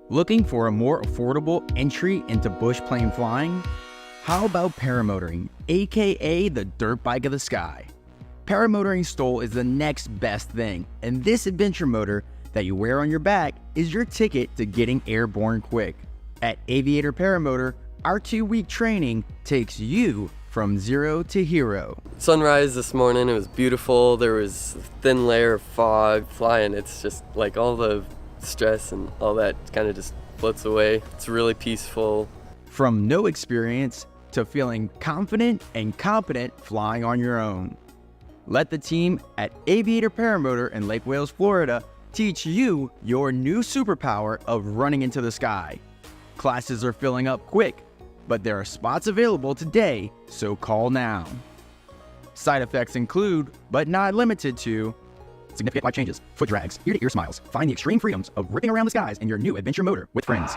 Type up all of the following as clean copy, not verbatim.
Looking for a more affordable entry into bush plane flying? How about paramotoring, aka the dirt bike of the sky? Paramotoring STOL is the next best thing, and this adventure motor that you wear on your back is your ticket to getting airborne quick. At Aviator Paramotor, our 2-week training takes you from zero to hero. Sunrise this morning, it was beautiful. There was a thin layer of fog flying. It's just like all the stress and all that kind of just floats away. It's really peaceful. From no experience to feeling confident and competent flying on your own. Let the team at Aviator Paramotor in Lake Wales, Florida teach you your new superpower of running into the sky. Classes are filling up quick, but there are spots available today, so call now. Side effects include, but not limited to, significant life changes, foot drags, ear-to-ear smiles. Find the extreme freedoms of ripping around the skies in your new adventure motor with friends.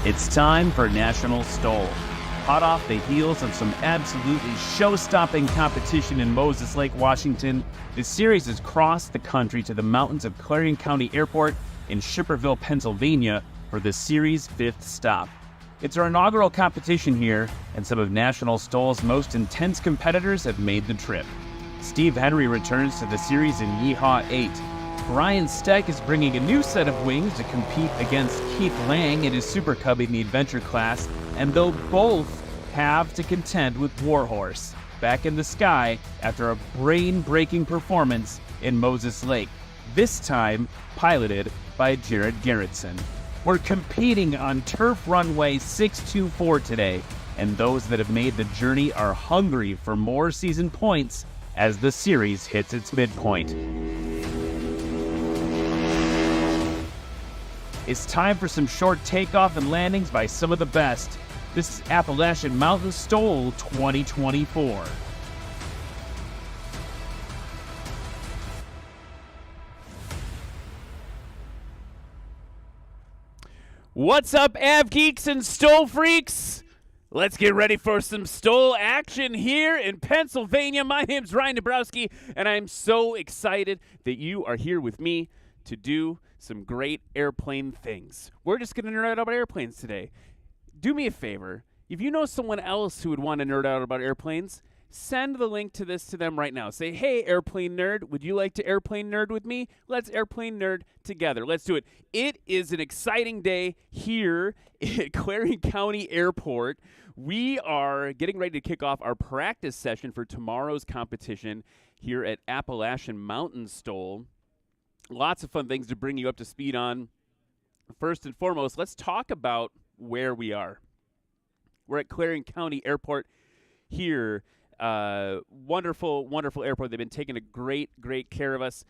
It's time for National STOL. Hot off the heels of some absolutely show-stopping competition in Moses Lake, Washington, the series has crossed the country to the mountains of Clarion County Airport in Shippenville, Pennsylvania for the series' 5th stop. It's our inaugural competition here, and some of National STOL's most intense competitors have made the trip. Steve Henry returns to the series in Yeehaw 8. Ryan Steck is bringing a new set of wings to compete against Keith Lang in his Super Cub in the adventure class, and they'll both have to contend with Warhorse, back in the sky after a brain-breaking performance in Moses Lake, this time piloted by Jared Gerritsen. We're competing on Turf Runway 624 today, and those that have made the journey are hungry for more season points as the series hits its midpoint. It's time for some short takeoff and landings by some of the best. This is Appalachian Mountain STOL 2024. What's up, Av Geeks and STOL Freaks? Let's get ready for some STOL action here in Pennsylvania. My name's Ryan Dabrowski, and I'm so excited that you are here with me to do some great airplane things. We're just going to nerd out about airplanes today. Do me a favor. If you know someone else who would want to nerd out about airplanes, send the link to this to them right now. Say, hey, airplane nerd, would you like to airplane nerd with me? Let's airplane nerd together. Let's do it. It is an exciting day here at Clarion County Airport. We are getting ready to kick off our practice session for tomorrow's competition here at Appalachian Mountain STOL. Lots of fun things to bring you up to speed on. First and foremost, let's talk about where we are. We're at Clarion County Airport here. Wonderful, wonderful airport. They've been taking a great care of us.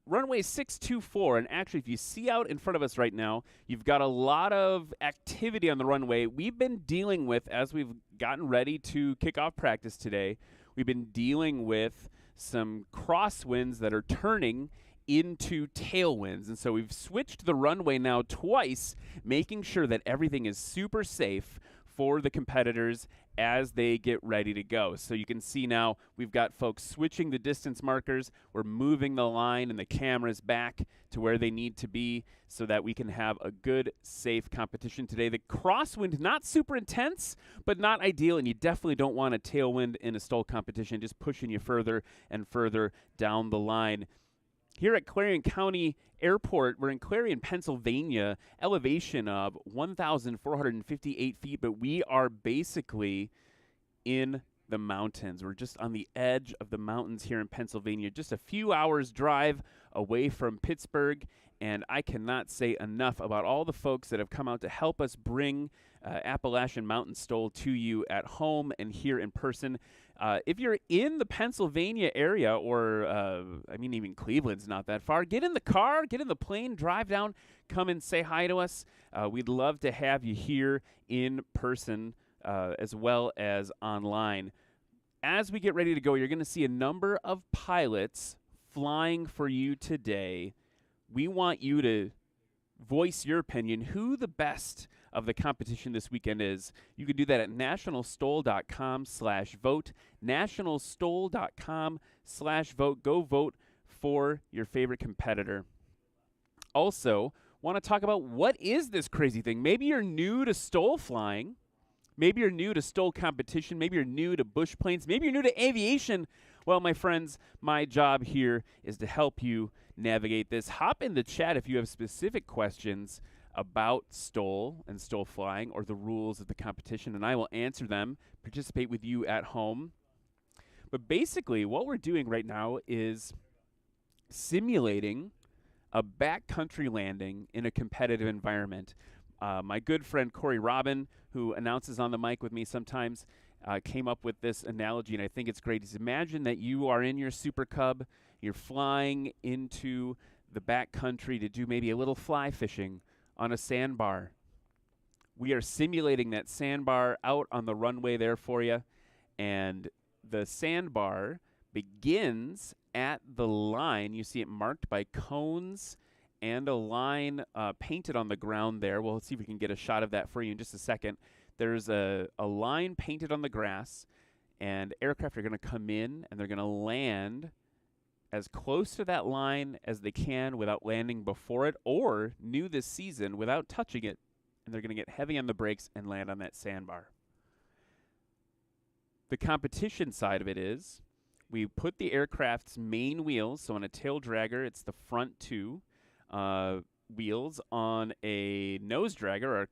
Runway 624, and actually if you see out in front of us right now, you've got a lot of activity on the runway. We've been dealing with, as we've gotten ready to kick off practice today, we've been dealing with some crosswinds that are turning into tailwinds, and so we've switched the runway now twice, making sure that everything is super safe for the competitors as they get ready to go. So you can see now we've got folks switching the distance markers. We're moving the line and the cameras back to where they need to be so that we can have a good, safe competition today. The crosswind, not super intense, but not ideal, and you definitely don't want a tailwind in a STOL competition, just pushing you further and further down the line. Here at Clarion County Airport, we're in Clarion, Pennsylvania, elevation of 1,458 feet, but we are basically in the mountains. We're just on the edge of the mountains here in Pennsylvania, just a few hours drive away from Pittsburgh, and I cannot say enough about all the folks that have come out to help us bring Appalachian Mountain STOL to you at home and here in person. If you're in the Pennsylvania area, or even Cleveland's not that far, get in the car, get in the plane, drive down, come and say hi to us. We'd love to have you here in person as well as online. As we get ready to go, you're going to see a number of pilots flying for you today. We want you to voice your opinion, who the best of the competition this weekend is. You can do that at nationalstol.com/vote, nationalstol.com/vote. Go vote for your favorite competitor. Also, want to talk about what is this crazy thing? Maybe you're new to STOL flying. Maybe you're new to STOL competition. Maybe you're new to bush planes. Maybe you're new to aviation. Well, my friends, my job here is to help you navigate this. Hop in the chat if you have specific questions about STOL and STOL flying or the rules of the competition, and I will answer them, participate with you at home. But basically, what we're doing right now is simulating a backcountry landing in a competitive environment. My good friend Corey Robin, who announces on the mic with me sometimes, came up with this analogy, and I think it's great. Is imagine that you are in your Super Cub, you're flying into the backcountry to do maybe a little fly fishing on a sandbar. We are simulating that sandbar out on the runway there for you, and the sandbar begins at the line. You see it marked by cones and a line painted on the ground there. Well, let's see if we can get a shot of that for you in just a second. There's a line painted on the grass, and aircraft are going to come in, and they're going to land as close to that line as they can without landing before it, or new this season, without touching it, and they're going to get heavy on the brakes and land on that sandbar. The competition side of it is we put the aircraft's main wheels, so on a tail dragger, it's the front two wheels on a nose dragger,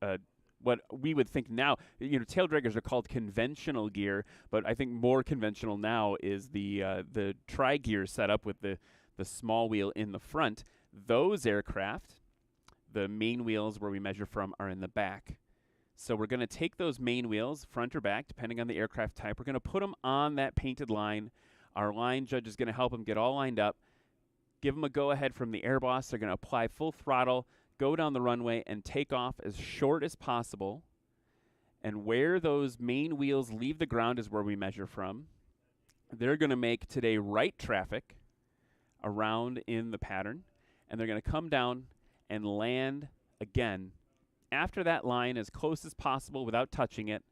or what we would think now, tail draggers are called conventional gear, but I think more conventional now is the tri-gear setup with the small wheel in the front. Those aircraft, the main wheels where we measure from, are in the back. So we're going to take those main wheels, front or back, depending on the aircraft type. We're going to put them on that painted line. Our line judge is going to help them get all lined up. Give them a go-ahead from the air boss. They're going to apply full throttle, go down the runway, and take off as short as possible. And where those main wheels leave the ground is where we measure from. They're going to make today right traffic around in the pattern, and they're going to come down and land again after that line as close as possible without touching it.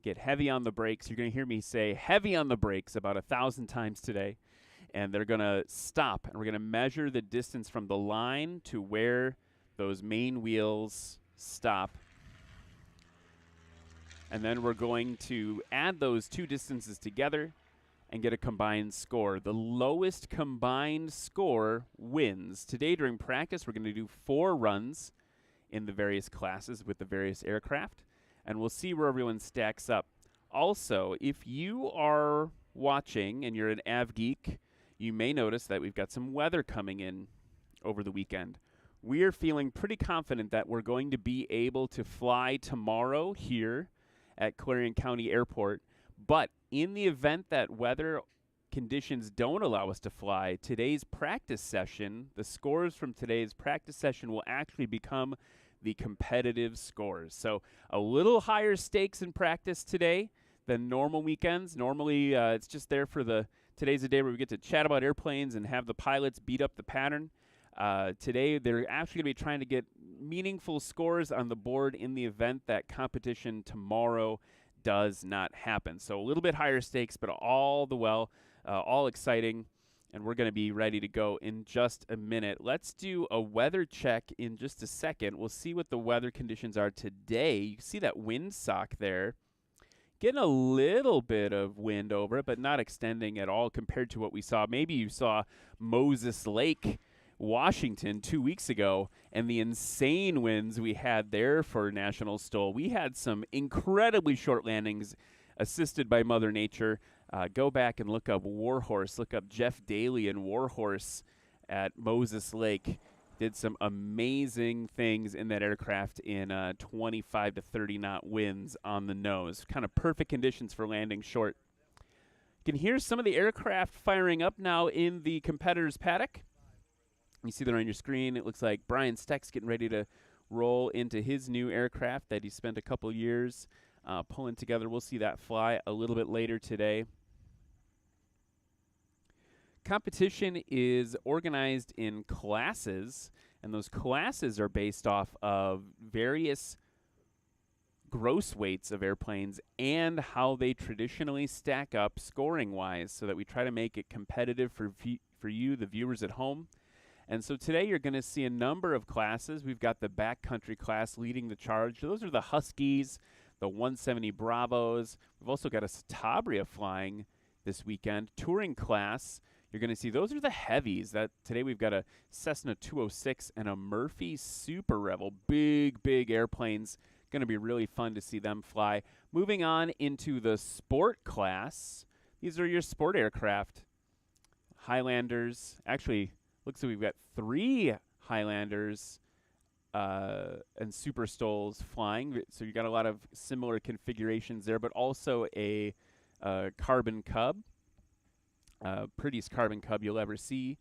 Get heavy on the brakes. You're going to hear me say heavy on the brakes about 1,000 times today. And they're going to stop, and we're going to measure the distance from the line to where those main wheels stop. And then we're going to add those two distances together and get a combined score. The lowest combined score wins. Today during practice, we're going to do 4 runs in the various classes with the various aircraft, and we'll see where everyone stacks up. Also, if you are watching and you're an Av Geek, you may notice that we've got some weather coming in over the weekend. We are feeling pretty confident that we're going to be able to fly tomorrow here at Clarion County Airport, but in the event that weather conditions don't allow us to fly, today's practice session, the scores from today's practice session will actually become the competitive scores. So a little higher stakes in practice today than normal weekends. Normally, it's just there for today's a day where we get to chat about airplanes and have the pilots beat up the pattern. Today, they're actually going to be trying to get meaningful scores on the board in the event that competition tomorrow does not happen. So a little bit higher stakes, but all exciting, and we're going to be ready to go in just a minute. Let's do a weather check in just a second. We'll see what the weather conditions are today. You can see that wind sock there. Getting a little bit of wind over it, but not extending at all compared to what we saw. Maybe you saw Moses Lake, Washington 2 weeks ago, and the insane winds we had there for National STOL. We had some incredibly short landings assisted by Mother Nature. Go back and look up Warhorse. Look up Jeff Daly and Warhorse at Moses Lake. Did some amazing things in that aircraft in 25 to 30 knot winds on the nose. Kind of perfect conditions for landing short. You can hear some of the aircraft firing up now in the competitor's paddock. You see that on your screen. It looks like Brian Steck's getting ready to roll into his new aircraft that he spent a couple years pulling together. We'll see that fly a little bit later today. Competition is organized in classes, and those classes are based off of various gross weights of airplanes and how they traditionally stack up scoring-wise, so that we try to make it competitive for you, the viewers at home. And so today you're going to see a number of classes. We've got the backcountry class leading the charge. Those are the Huskies, the 170 Bravos. We've also got a Citabria flying this weekend. Touring class, you're going to see those are the heavies. That today we've got a Cessna 206 and a Murphy Super Rebel. Big, big airplanes. Going to be really fun to see them fly. Moving on into the sport class. These are your sport aircraft. Highlanders. Actually, looks like we've got 3 Highlanders and Super Stols flying. So you got a lot of similar configurations there, but also a Carbon Cub. Prettiest Carbon Cub you'll ever see.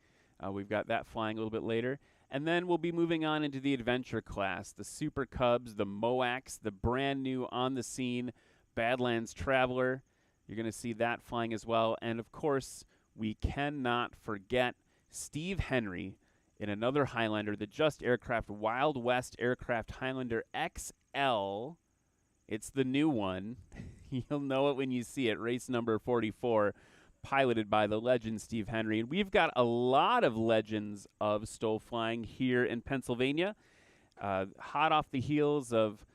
We've got that flying a little bit later. And then we'll be moving on into the adventure class, the Super Cubs, the Moax, the brand new on the scene Badlands Traveler. You're going to see that flying as well. And of course, we cannot forget Steve Henry in another Highlander, the Just Aircraft Wild West Aircraft Highlander XL. It's the new one. You'll know it when you see it. Race number 44. Piloted by the legend Steve Henry. And we've got a lot of legends of STOL flying here in Pennsylvania. Hot off the heels of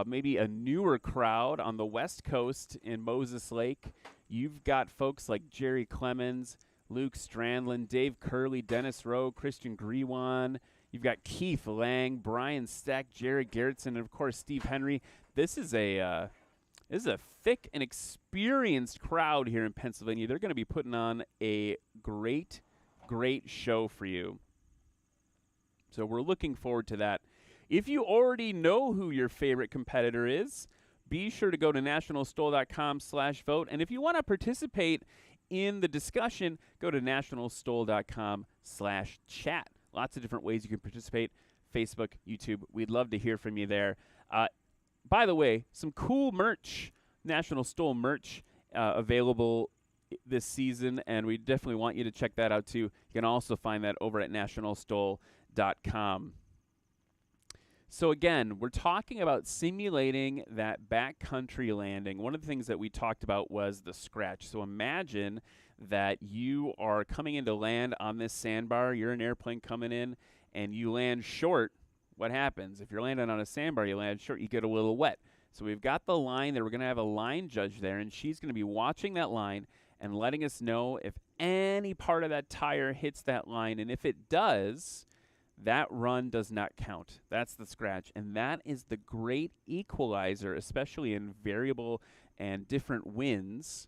maybe a newer crowd on the West Coast in Moses Lake. You've got folks like Jerry Clemens, Luke Strandin, Dave Curley, Dennis Rowe, Christian Grewan. You've got Keith Lang, Brian Stack, Jared Garrettson, and of course Steve Henry. This is a thick and experienced crowd here in Pennsylvania. They're going to be putting on a great, great show for you. So we're looking forward to that. If you already know who your favorite competitor is, be sure to go to nationalstol.com/vote. And if you want to participate in the discussion, go to nationalstol.com/chat. Lots of different ways you can participate. Facebook, YouTube. We'd love to hear from you there. By the way, some cool merch, National STOL merch, available this season, and we definitely want you to check that out too. You can also find that over at nationalstol.com. So again, we're talking about simulating that backcountry landing. One of the things that we talked about was the scratch. So imagine that you are coming in to land on this sandbar. You're an airplane coming in, and you land short. What happens? If you're landing on a sandbar, you land short, you get a little wet. So we've got the line there. We're going to have a line judge there, and she's going to be watching that line and letting us know if any part of that tire hits that line. And if it does, that run does not count. That's the scratch. And that is the great equalizer, especially in variable and different winds.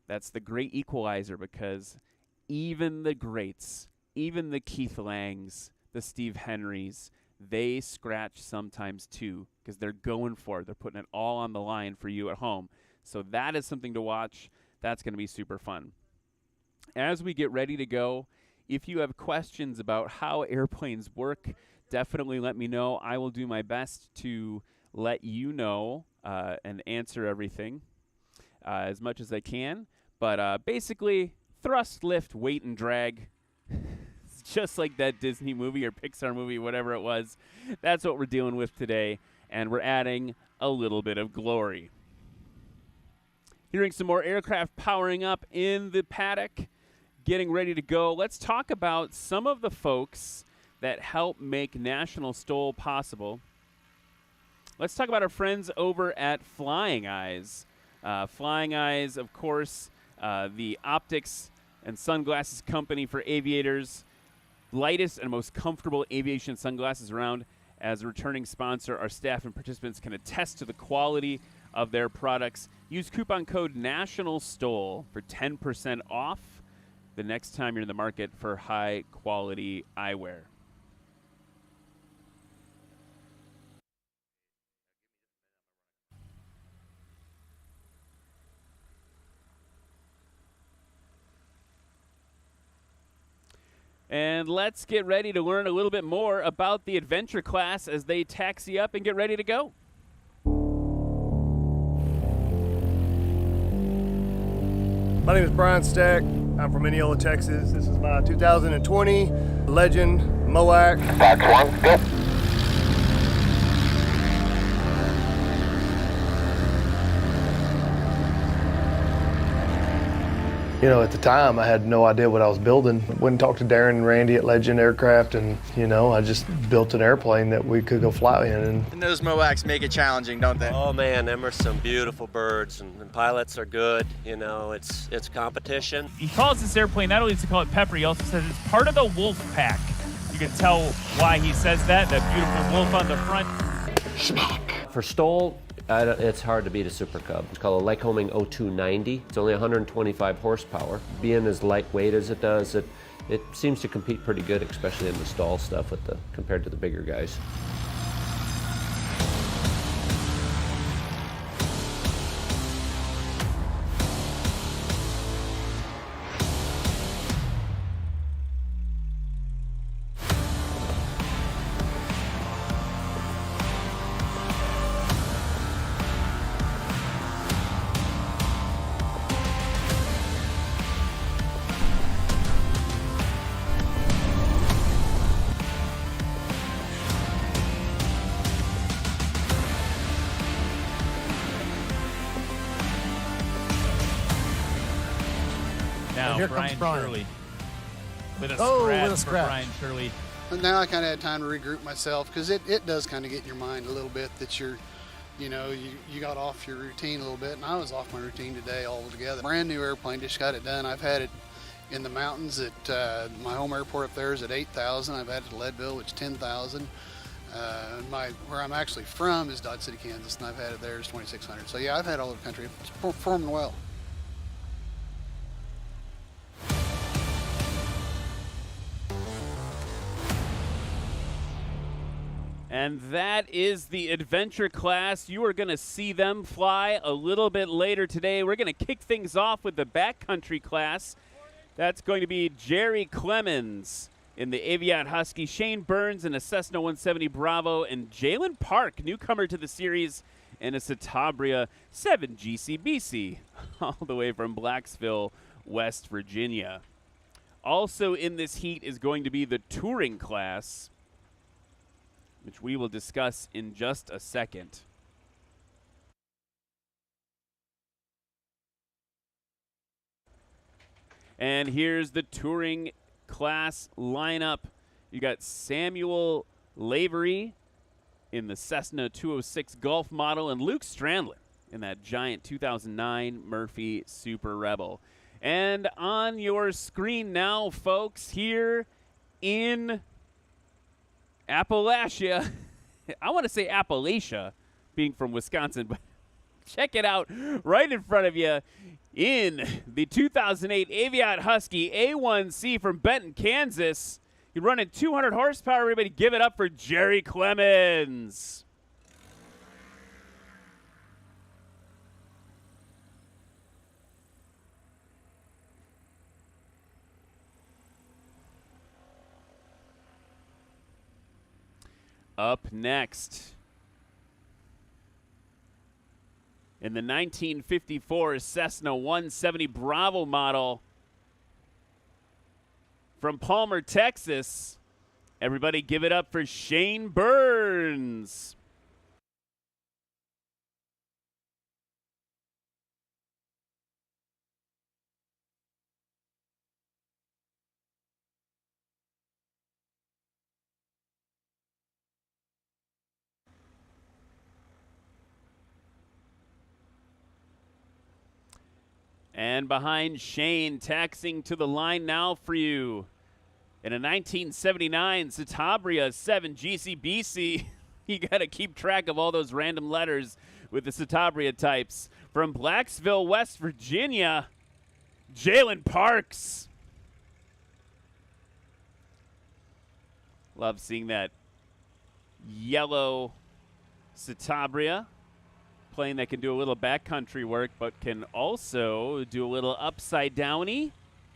That's the great equalizer, because even the greats, even the Keith Langs, the Steve Henrys, they scratch sometimes too, because they're going for it. They're putting it all on the line for you at home. So that is something to watch. That's going to be super fun. As we get ready to go, if you have questions about how airplanes work, definitely let me know. I will do my best to let you know and answer everything as much as I can. But basically, thrust, lift, weight, and drag. Just like that Disney movie or Pixar movie, whatever it was. That's what we're dealing with today, and we're adding a little bit of glory. Hearing some more aircraft powering up in the paddock, getting ready to go. Let's talk about some of the folks that help make National STOL possible. Let's talk about our friends over at Flying Eyes. Flying Eyes, of course, the optics and sunglasses company for aviators. Lightest and most comfortable aviation sunglasses around. As a returning sponsor, our staff and participants can attest to the quality of their products. Use coupon code NATIONALSTOL for 10% off the next time you're in the market for high-quality eyewear. And let's get ready to learn a little bit more about the adventure class as they taxi up and get ready to go. My name is Brian Stack. I'm from Mineola, Texas. This is my 2020 Legend MOAC. Box 1, go. You know, at the time, I had no idea what I was building. Went and talked to Darren and Randy at Legend Aircraft, and, you know, I just built an airplane that we could go fly in. And those MOACs make it challenging, don't they? Oh man, them are some beautiful birds, and pilots are good. You know, it's competition. He calls this airplane, not only does he call it Pepper, he also says it's part of the wolf pack. You can tell why he says that beautiful wolf on the front. For STOL, it's hard to beat a Super Cub. It's called a Lycoming 0290. It's only 125 horsepower. Being as lightweight as it does, it seems to compete pretty good, especially in the STOL stuff compared to the bigger guys. Now, here Brian comes Brian. Curley with a Oh, scratch with a for scratch. Brian Curley. But now I kind of had time to regroup myself, because it does kind of get in your mind a little bit that you got off your routine a little bit, and I was off my routine today altogether. Brand new airplane, just got it done. I've had it in the mountains at my home airport up there is at 8,000. I've had it at Leadville, which is 10,000. Where I'm actually from is Dodge City, Kansas, and I've had it there is 2,600. So yeah, I've had all over the country. It's performing well. And that is the adventure class. You are going to see them fly a little bit later today. We're going to kick things off with the backcountry class. That's going to be Jerry Clemens in the Aviation Husky, Shane Burns in a Cessna 170 Bravo, and Jaylen Parks, newcomer to the series, in a Citabria 7 GCBC, all the way from Blacksville, West Virginia. Also in this heat is going to be the touring class, which we will discuss in just a second. And here's the touring class lineup. You got Samuel Lavery in the Cessna 206 Golf model, and Luke Strandin in that giant 2009 Murphy Super Rebel. And on your screen now, folks, here in Appalachia. I want to say Appalachia, being from Wisconsin, but check it out right in front of you in the 2008 Aviation Husky A1C from Benton, Kansas. You're running 200 horsepower. Everybody give it up for Jerry Clemens. Up next, in the 1954 Cessna 170 Bravo model from Palmer, Texas, everybody give it up for Shane Burns. And behind Shane, taxing to the line now for you in a 1979 Citabria 7 GCBC. You got to keep track of all those random letters with the Citabria types. From Blacksville, West Virginia, Jaylen Parks. Love seeing that yellow Citabria. Plane that can do a little backcountry work, but can also do a little upside downy,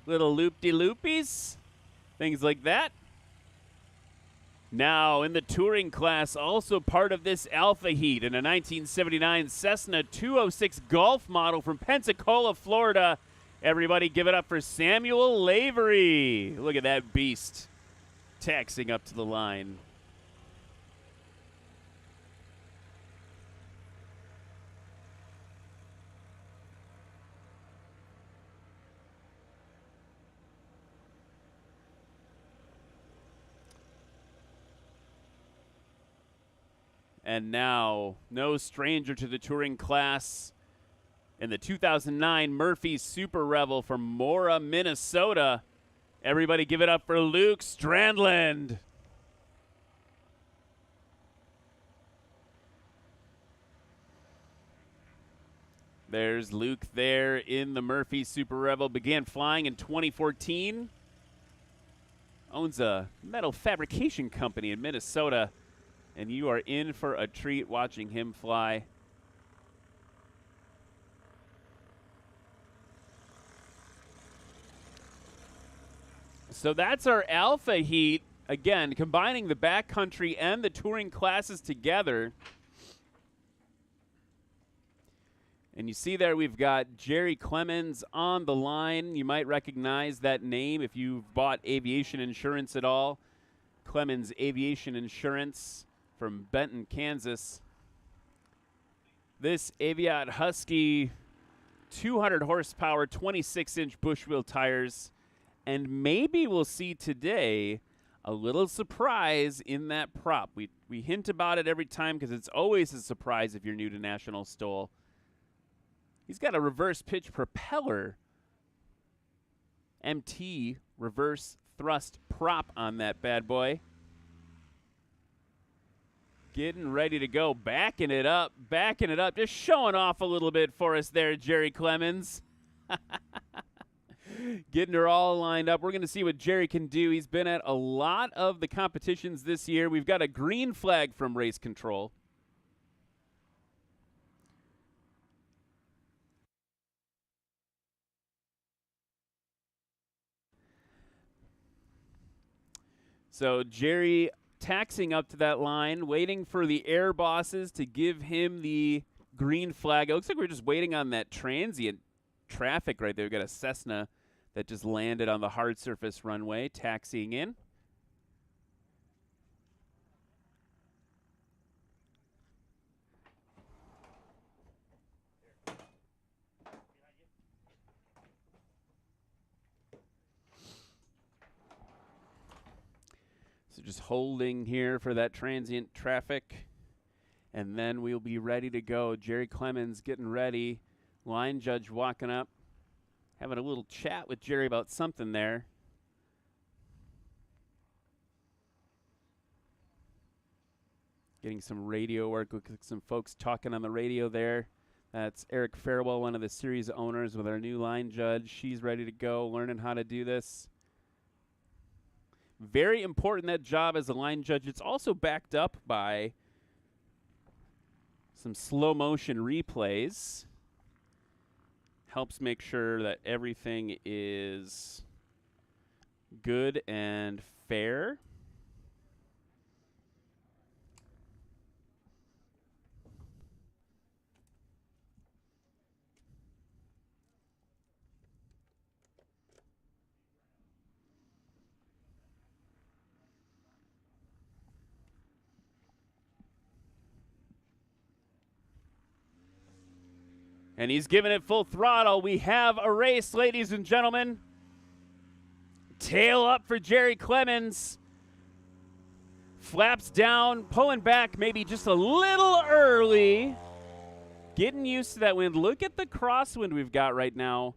little loop-de-loopies, things like that. Now in the touring class, also part of this Alpha Heat in a 1979 Cessna 206 Golf model from Pensacola, Florida, Everybody give it up for Samuel Lavery. Look at that beast taxing up to the line. And now, no stranger to the touring class in the 2009 Murphy Super Revel from Mora, Minnesota. Everybody give it up for Luke Strandland. There's Luke there in the Murphy Super Revel. Began flying in 2014. Owns a metal fabrication company in Minnesota. And you are in for a treat watching him fly. So that's our Alpha Heat. Again, combining the backcountry and the touring classes together. And you see there we've got Jerry Clemens on the line. You might recognize that name if you've bought aviation insurance at all. Clemens Aviation Insurance from Benton, Kansas. This Aviat Husky, 200 horsepower, 26-inch bushwheel tires. And maybe we'll see today a little surprise in that prop. We hint about it every time because it's always a surprise if you're new to National STOL. He's got a reverse pitch propeller MT reverse thrust prop on that bad boy. Getting ready to go, backing it up, just showing off a little bit for us there, Jerry Clemens. Getting her all lined up. We're going to see what Jerry can do. He's been at a lot of the competitions this year. We've got a green flag from race control. So Jerry taxing up to that line, waiting for the air bosses to give him the green flag. It looks like we're just waiting on that transient traffic right there. We've got a Cessna that just landed on the hard surface runway, taxiing in. So just holding here for that transient traffic. And then we'll be ready to go. Jerry Clemens getting ready. Line judge walking up. Having a little chat with Jerry about something there. Getting some radio work with some folks talking on the radio there. That's Eric Farewell, one of the series owners, with our new line judge. She's ready to go, learning how to do this. Very important, that job as a line judge. It's also backed up by some slow motion replays. Helps make sure that everything is good and fair. And he's giving it full throttle. We have a race, ladies and gentlemen. Tail up for Jerry Clemens. Flaps down, pulling back maybe just a little early. Getting used to that wind. Look at the crosswind we've got right now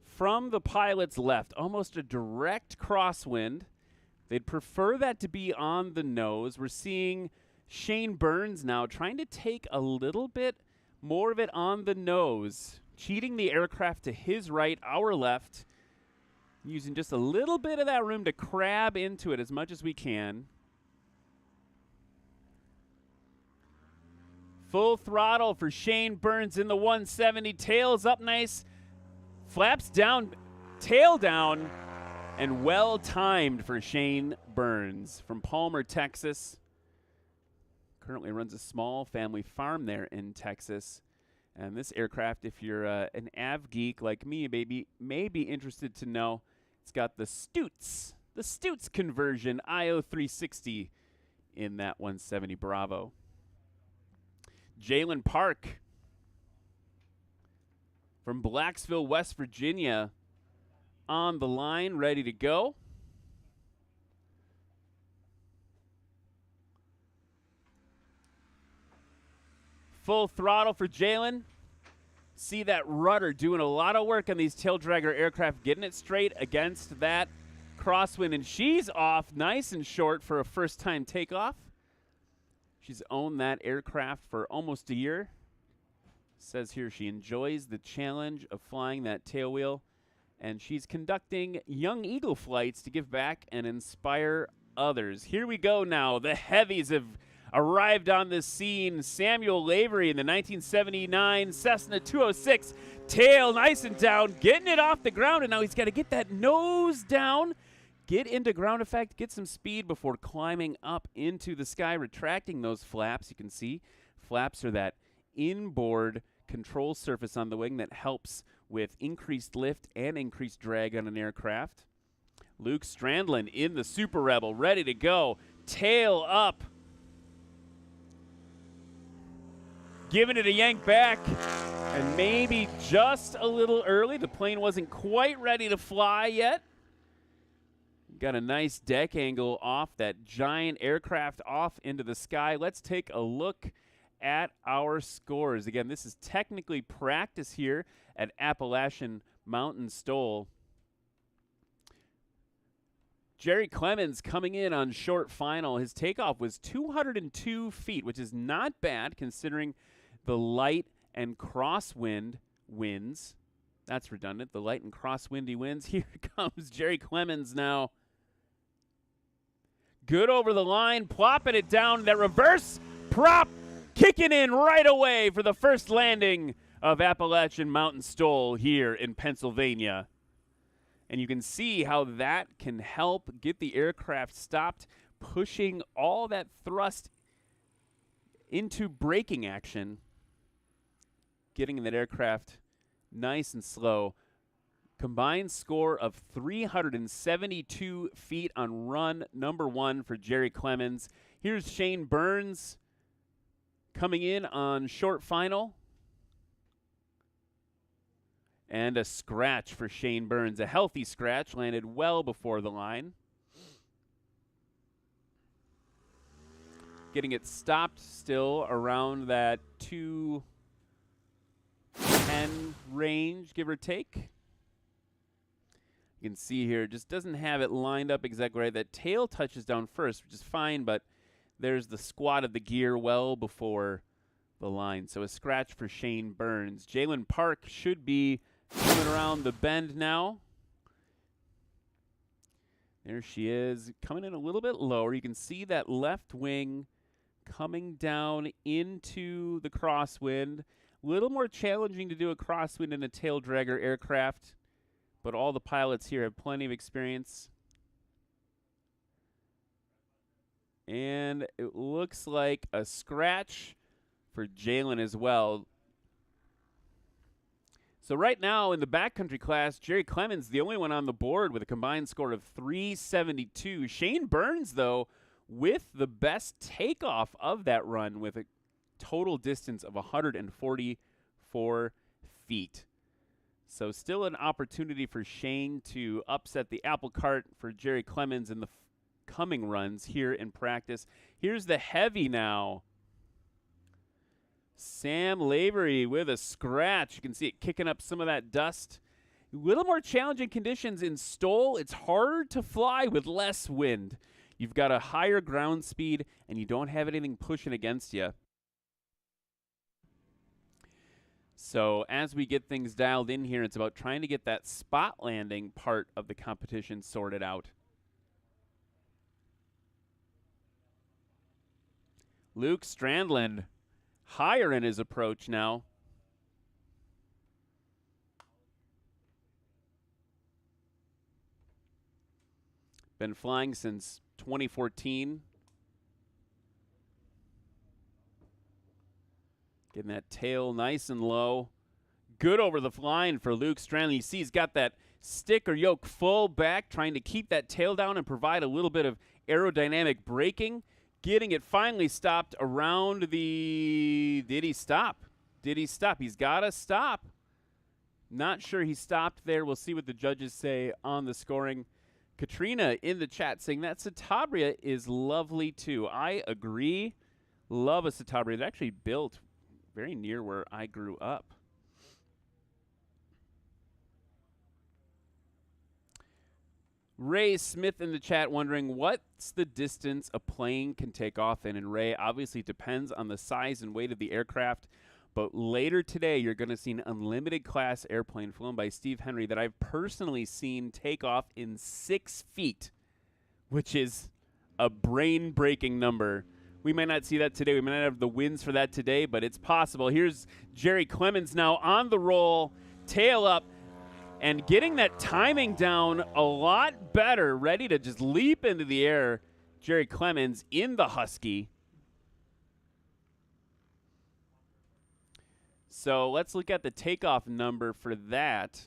from the pilot's left. Almost a direct crosswind. They'd prefer that to be on the nose. We're seeing Shane Burns now trying to take a little bit more of it on the nose, cheating the aircraft to his right, our left, using just a little bit of that room to crab into it as much as we can. Full throttle for Shane Burns in the 170. Tails up nice, flaps down, tail down, and well timed for Shane Burns from Palmer, Texas. Currently runs a small family farm there in Texas. And this aircraft, if you're an av geek like me, may be interested to know, it's got the Stutz conversion IO 360 in that 170 Bravo. Jaylen Parks from Blacksville, West Virginia, on the line, ready to go. Full throttle for Jaylen. See that rudder doing a lot of work on these tail dragger aircraft, getting it straight against that crosswind, and she's off nice and short for a first-time takeoff. She's owned that aircraft for almost a year. Says here she enjoys the challenge of flying that tail wheel, and she's conducting Young Eagle flights to give back and inspire others. Here we go now. The heavies have arrived on the scene. Samuel Lavery in the 1979 Cessna 206. Tail nice and down, getting it off the ground, and now he's got to get that nose down, get into ground effect, get some speed before climbing up into the sky, retracting those flaps. You can see flaps are that inboard control surface on the wing that helps with increased lift and increased drag on an aircraft. Luke Strandin in the Super Rebel, ready to go. Tail up. Giving it a yank back, and maybe just a little early. The plane wasn't quite ready to fly yet. Got a nice deck angle off that giant aircraft off into the sky. Let's take a look at our scores. Again, this is technically practice here at Appalachian STOL. Jerry Clemens coming in on short final. His takeoff was 202 feet, which is not bad considering the light and crosswind winds. That's redundant. The light and crosswindy winds. Here comes Jerry Clemens now. Good over the line, plopping it down. That reverse prop kicking in right away for the first landing of Appalachian STOL here in Pennsylvania. And you can see how that can help get the aircraft stopped, pushing all that thrust into braking action, getting that aircraft nice and slow. Combined score of 372 feet on run number 1 for Jerry Clemens. Here's Shane Burns coming in on short final. And a scratch for Shane Burns. A healthy scratch, landed well before the line. Getting it stopped still around that 210 range, give or take. You can see here, just doesn't have it lined up exactly right. That tail touches down first, which is fine, but there's the squat of the gear well before the line. So a scratch for Shane Burns. Jaylen Parks should be coming around the bend now. There she is, coming in a little bit lower. You can see that left wing coming down into the crosswind. A little more challenging to do a crosswind in a tail dragger aircraft, but all the pilots here have plenty of experience. And it looks like a scratch for Jaylen as well. So right now in the backcountry class, Jerry Clemens, the only one on the board with a combined score of 372. Shane Burns, though, with the best takeoff of that run with a total distance of 144 feet. So still an opportunity for Shane to upset the apple cart for Jerry Clemens in the coming runs here in practice. Here's the heavy now. Sam Lavery with a scratch. You can see it kicking up some of that dust. A little more challenging conditions in STOL. It's harder to fly with less wind. You've got a higher ground speed, and you don't have anything pushing against you. So as we get things dialed in here, it's about trying to get that spot landing part of the competition sorted out. Luke Strandin higher in his approach now. Been flying since 2014. Getting that tail nice and low. Good over the line for Luke Strandin. You see he's got that stick or yoke full back, trying to keep that tail down and provide a little bit of aerodynamic braking. Getting it finally stopped around the... Did he stop? Did he stop? He's got to stop. Not sure he stopped there. We'll see what the judges say on the scoring. Katrina in the chat saying that Citabria is lovely too. I agree. Love a Citabria. It's actually built very near where I grew up. Ray Smith in the chat wondering what's the distance a plane can take off in. And Ray, obviously depends on the size and weight of the aircraft. But later today, you're going to see an unlimited class airplane flown by Steve Henry that I've personally seen take off in 6 feet, which is a brain-breaking number. We might not see that today. We might not have the winds for that today, but it's possible. Here's Jerry Clemens now on the roll, tail up, and getting that timing down a lot better, ready to just leap into the air. Jerry Clemens in the Husky. So let's look at the takeoff number for that.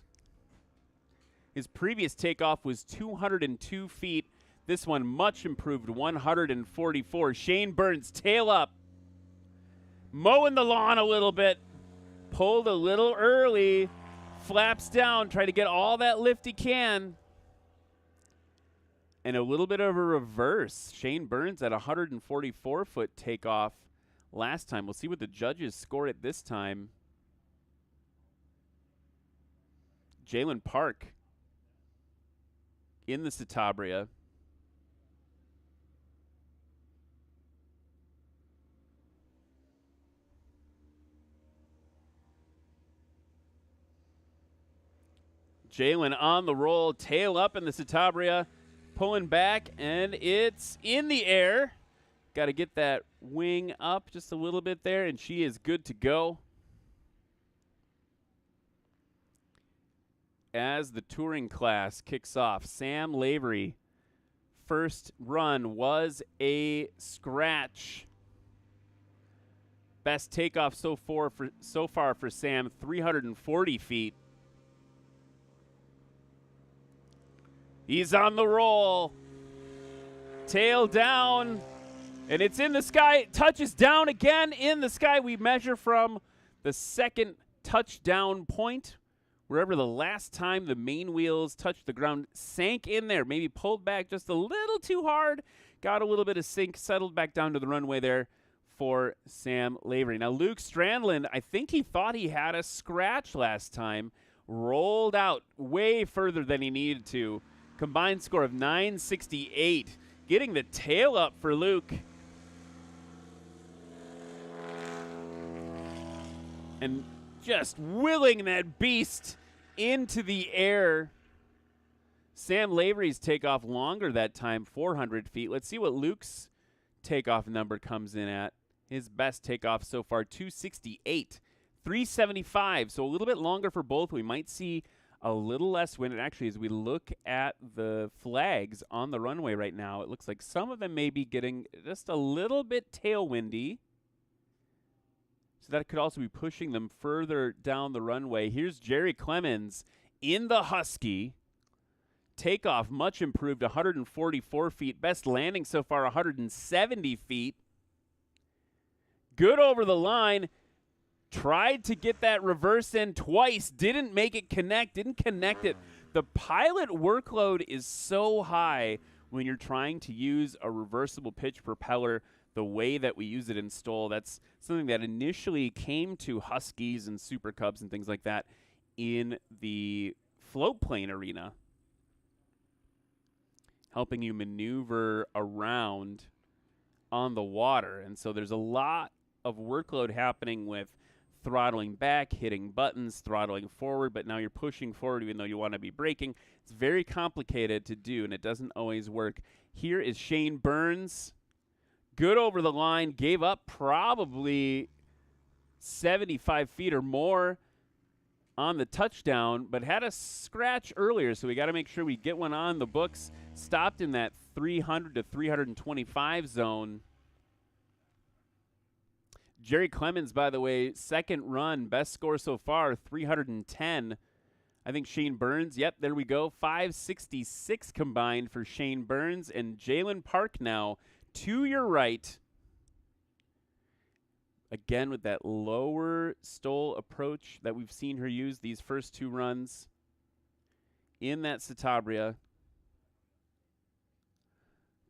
His previous takeoff was 202 feet. This one much improved, 144. Shane Burns, tail up. Mowing the lawn a little bit. Pulled a little early. Flaps down, try to get all that lift he can. And a little bit of a reverse. Shane Burns at 144-foot takeoff last time. We'll see what the judges score it this time. Jaylen Parks in the Citabria. Jaylen on the roll, tail up in the Citabria, pulling back, and it's in the air. Got to get that wing up just a little bit there, and she is good to go. As the touring class kicks off, Sam Lavery, first run was a scratch. Best takeoff so far for Sam, 340 feet. He's on the roll. Tail down. And it's in the sky. It touches down again in the sky. We measure from the second touchdown point. Wherever the last time the main wheels touched the ground, sank in there. Maybe pulled back just a little too hard. Got a little bit of sink. Settled back down to the runway there for Sam Lavery. Now, Luke Strandin, I think he thought he had a scratch last time. Rolled out way further than he needed to. Combined score of 968. Getting the tail up for Luke. And just willing that beast into the air. Sam Lavery's takeoff longer that time, 400 feet. Let's see what Luke's takeoff number comes in at. His best takeoff so far, 268. 375, so a little bit longer for both. We might see a little less wind. And actually, as we look at the flags on the runway right now, it looks like some of them may be getting just a little bit tailwindy. So that could also be pushing them further down the runway. Here's Jerry Clemens in the Husky. Takeoff much improved, 144 feet. Best landing so far, 170 feet. Good over the line. Tried to get that reverse in twice. Didn't make it connect. Didn't connect it. The pilot workload is so high when you're trying to use a reversible pitch propeller the way that we use it in STOL. That's something that initially came to Huskies and Super Cubs and things like that in the float plane arena, helping you maneuver around on the water. And so there's a lot of workload happening with throttling back, hitting buttons, throttling forward, but now you're pushing forward even though you want to be braking. It's very complicated to do, and it doesn't always work. Here is Shane Burns. Good over the line, gave up probably 75 feet or more on the touchdown, but had a scratch earlier, so we got to make sure we get one on the books. Stopped in that 300 to 325 zone. Jerry Clemens, by the way, second run, best score so far, 310. I think Shane Burns, yep, there we go, 566 combined for Shane Burns. And Jaylen Parks now to your right. Again, with that lower STOL approach that we've seen her use these first two runs in that Citabria.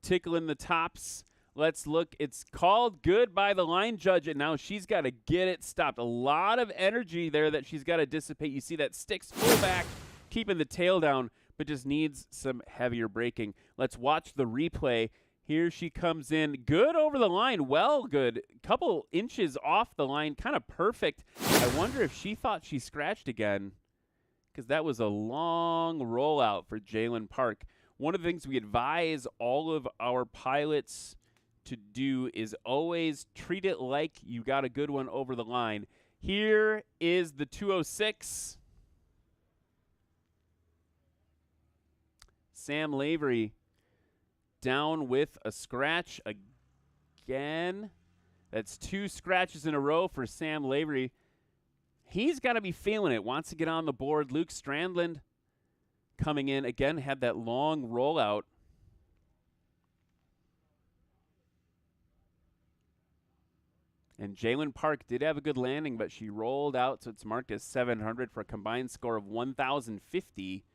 Tickling the tops. Let's look. It's called good by the line judge, and now she's got to get it stopped. A lot of energy there that she's got to dissipate. You see that sticks full back, keeping the tail down, but just needs some heavier braking. Let's watch the replay. Here she comes in. Good over the line. Well, good. Couple inches off the line. Kind of perfect. I wonder if she thought she scratched again, because that was a long rollout for Jaylen Parks. One of the things we advise all of our pilots to do is always treat it like you got a good one over the line. Here is the 206. Sam Lavery down with a scratch again. That's 2 scratches in a row for Sam Lavery. He's got to be feeling it. Wants to get on the board. Luke Strandin coming in again, had that long rollout. And Jaylen Parks did have a good landing, but she rolled out, so it's marked as 700 for a combined score of 1,050.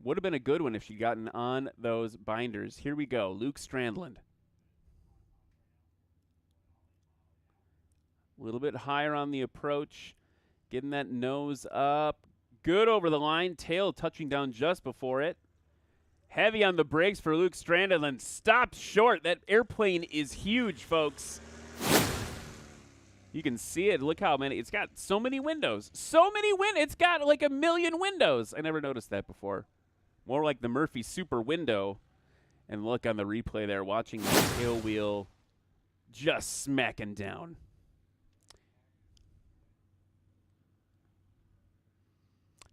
Would have been a good one if she'd gotten on those binders. Here we go, Luke Strandin. A little bit higher on the approach, getting that nose up. Good over the line, tail touching down just before it. Heavy on the brakes for Luke Strandin, and stopped short. That airplane is huge, folks. You can see it. Look how many. It's got so many windows. So many It's got like 1 million windows. I never noticed that before. More like the Murphy Super window. And look on the replay there, watching that tail wheel just smacking down.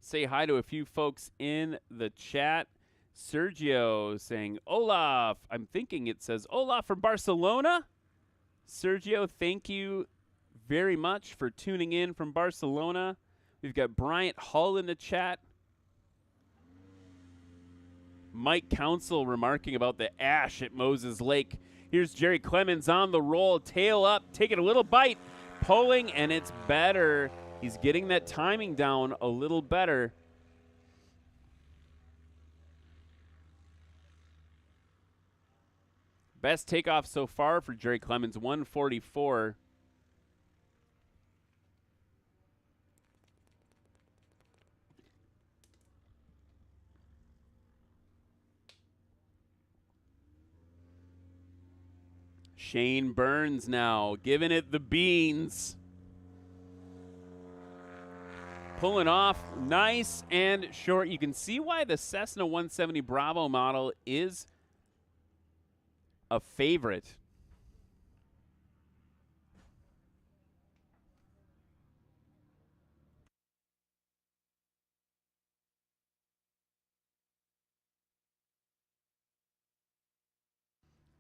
Say hi to a few folks in the chat. Sergio saying, Olaf. I'm thinking it says Olaf from Barcelona. Sergio, thank you very much for tuning in from Barcelona. We've got Bryant Hull in the chat. Mike Council remarking about the ash at Moses Lake. Here's Jerry Clemens on the roll, tail up, taking a little bite, pulling, and it's better. He's getting that timing down a little better. Best takeoff so far for Jerry Clemens, 144. Shane Burns now giving it the beans. Pulling off nice and short. You can see why the Cessna 170 Bravo model is a favorite.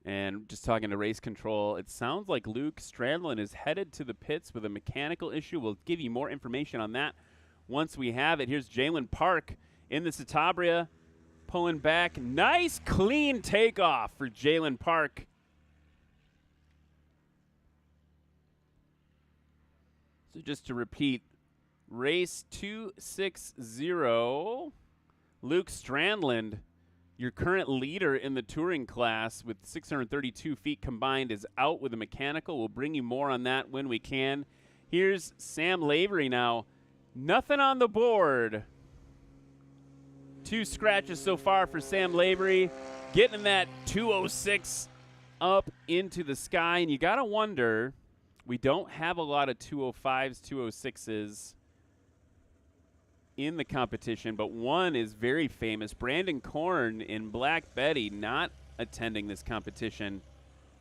And just talking to race control, it sounds like Luke Strandin is headed to the pits with a mechanical issue. We'll give you more information on that once we have it. Here's Jaylen Parks in the Citabria, pulling back. Nice, clean takeoff for Jaylen Parks. So just to repeat, race 260, Luke Strandin, your current leader in the touring class with 632 feet combined, is out with a mechanical. We'll bring you more on that when we can. Here's Sam Lavery now. Nothing on the board. 2 scratches so far for Sam Lavery. Getting that 206 up into the sky. And you got to wonder, we don't have a lot of 205s, 206s in the competition, but one is very famous. Brandon Korn in Black Betty not attending this competition.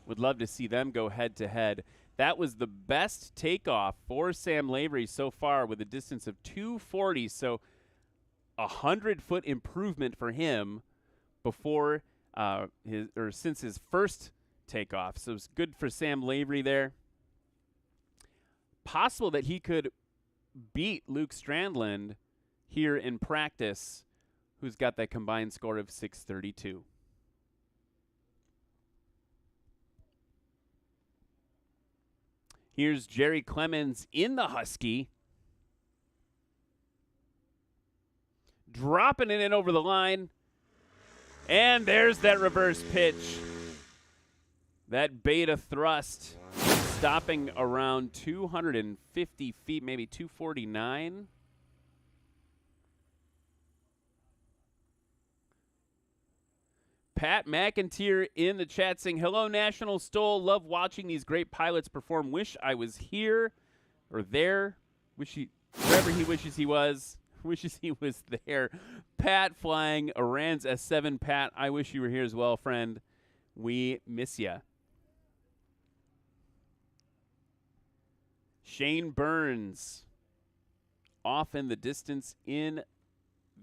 Would love to see them go head-to-head. That was the best takeoff for Sam Lavery so far with a distance of 240, so 100-foot improvement for him before since his first takeoff. So it's good for Sam Lavery there. possible that he could beat Luke Strandland here in practice, who's got that combined score of 632. Here's Jerry Clemens in the Husky. Dropping it in over the line. And there's that reverse pitch. That beta thrust stopping around 250 feet, maybe 249. Pat McIntyre in the chat saying, hello, National STOL. Love watching these great pilots perform. Wish I was here or there. Wherever he wishes he was. Wishes he was there. Pat flying Iran's S7. Pat, I wish you were here as well, friend. We miss ya. Shane Burns off in the distance in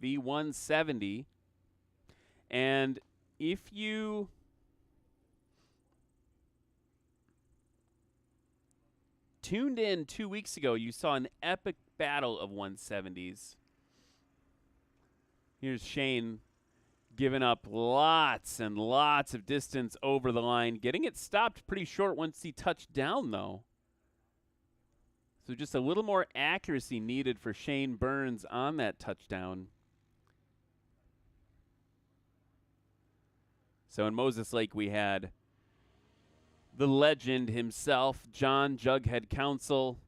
the 170. And if you tuned in 2 weeks ago, you saw an epic battle of 170s. Here's Shane giving up lots and lots of distance over the line, getting it stopped pretty short once he touched down, though. So just a little more accuracy needed for Shane Burns on that touchdown. So in Moses Lake, we had the legend himself, John Jughead Council,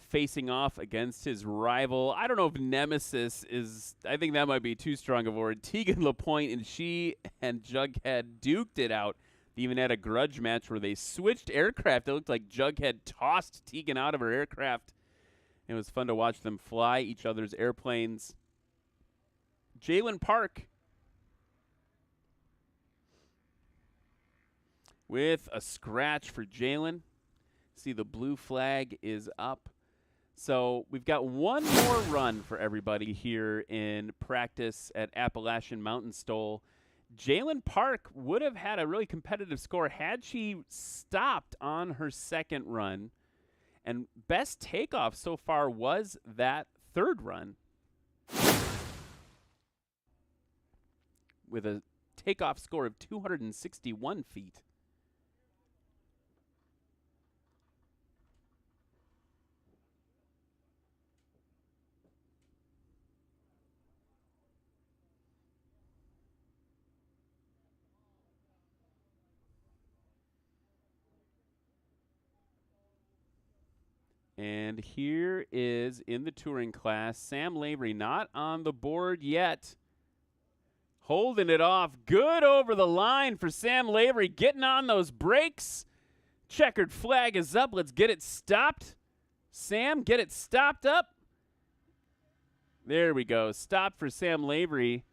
facing off against his rival. I don't know if nemesis is, I think that might be too strong of a word. Tegan LaPointe, and she and Jughead duked it out. They even had a grudge match where they switched aircraft. It looked like Jughead tossed Tegan out of her aircraft. It was fun to watch them fly each other's airplanes. Jaylen Parks with a scratch for Jaylen. See, the blue flag is up. So we've got one more run for everybody here in practice at Appalachian Mountain STOL. Jaylen Parks would have had a really competitive score had she stopped on her second run. And best takeoff so far was that third run, with a takeoff score of 261 feet. And here is, in the touring class, Sam Lavery not on the board yet. Holding it off. Good over the line for Sam Lavery. Getting on those brakes. Checkered flag is up. Let's get it stopped. Sam, get it stopped up. There we go. Stop for Sam Lavery.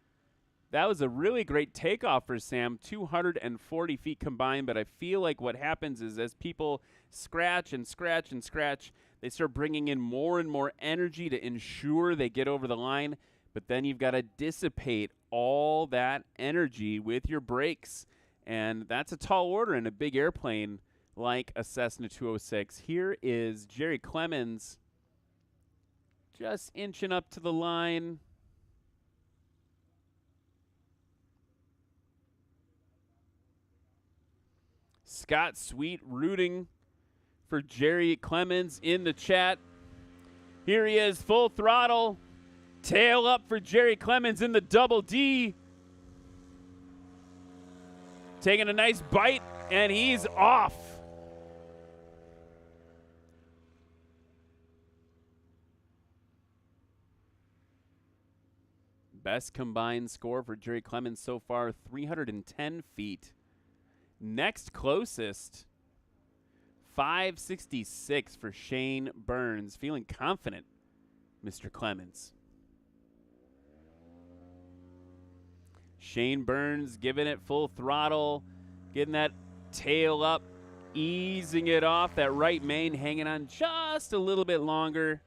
That was a really great takeoff for Sam. 240 feet combined. But I feel like what happens is as people scratch and scratch and scratch, they start bringing in more and more energy to ensure they get over the line. But then you've got to dissipate all that energy with your brakes. And that's a tall order in a big airplane like a Cessna 206. Here is Jerry Clemens just inching up to the line. Scott Sweet rooting for Jerry Clemens in the chat. Here he is, full throttle. Tail up for Jerry Clemens in the double D. Taking a nice bite, and he's off. Best combined score for Jerry Clemens so far, 310 feet. Next closest, 566 for Shane Burns. Feeling confident, Mr. Clemens. Shane Burns giving it full throttle, getting that tail up, easing it off. That right main hanging on just a little bit longer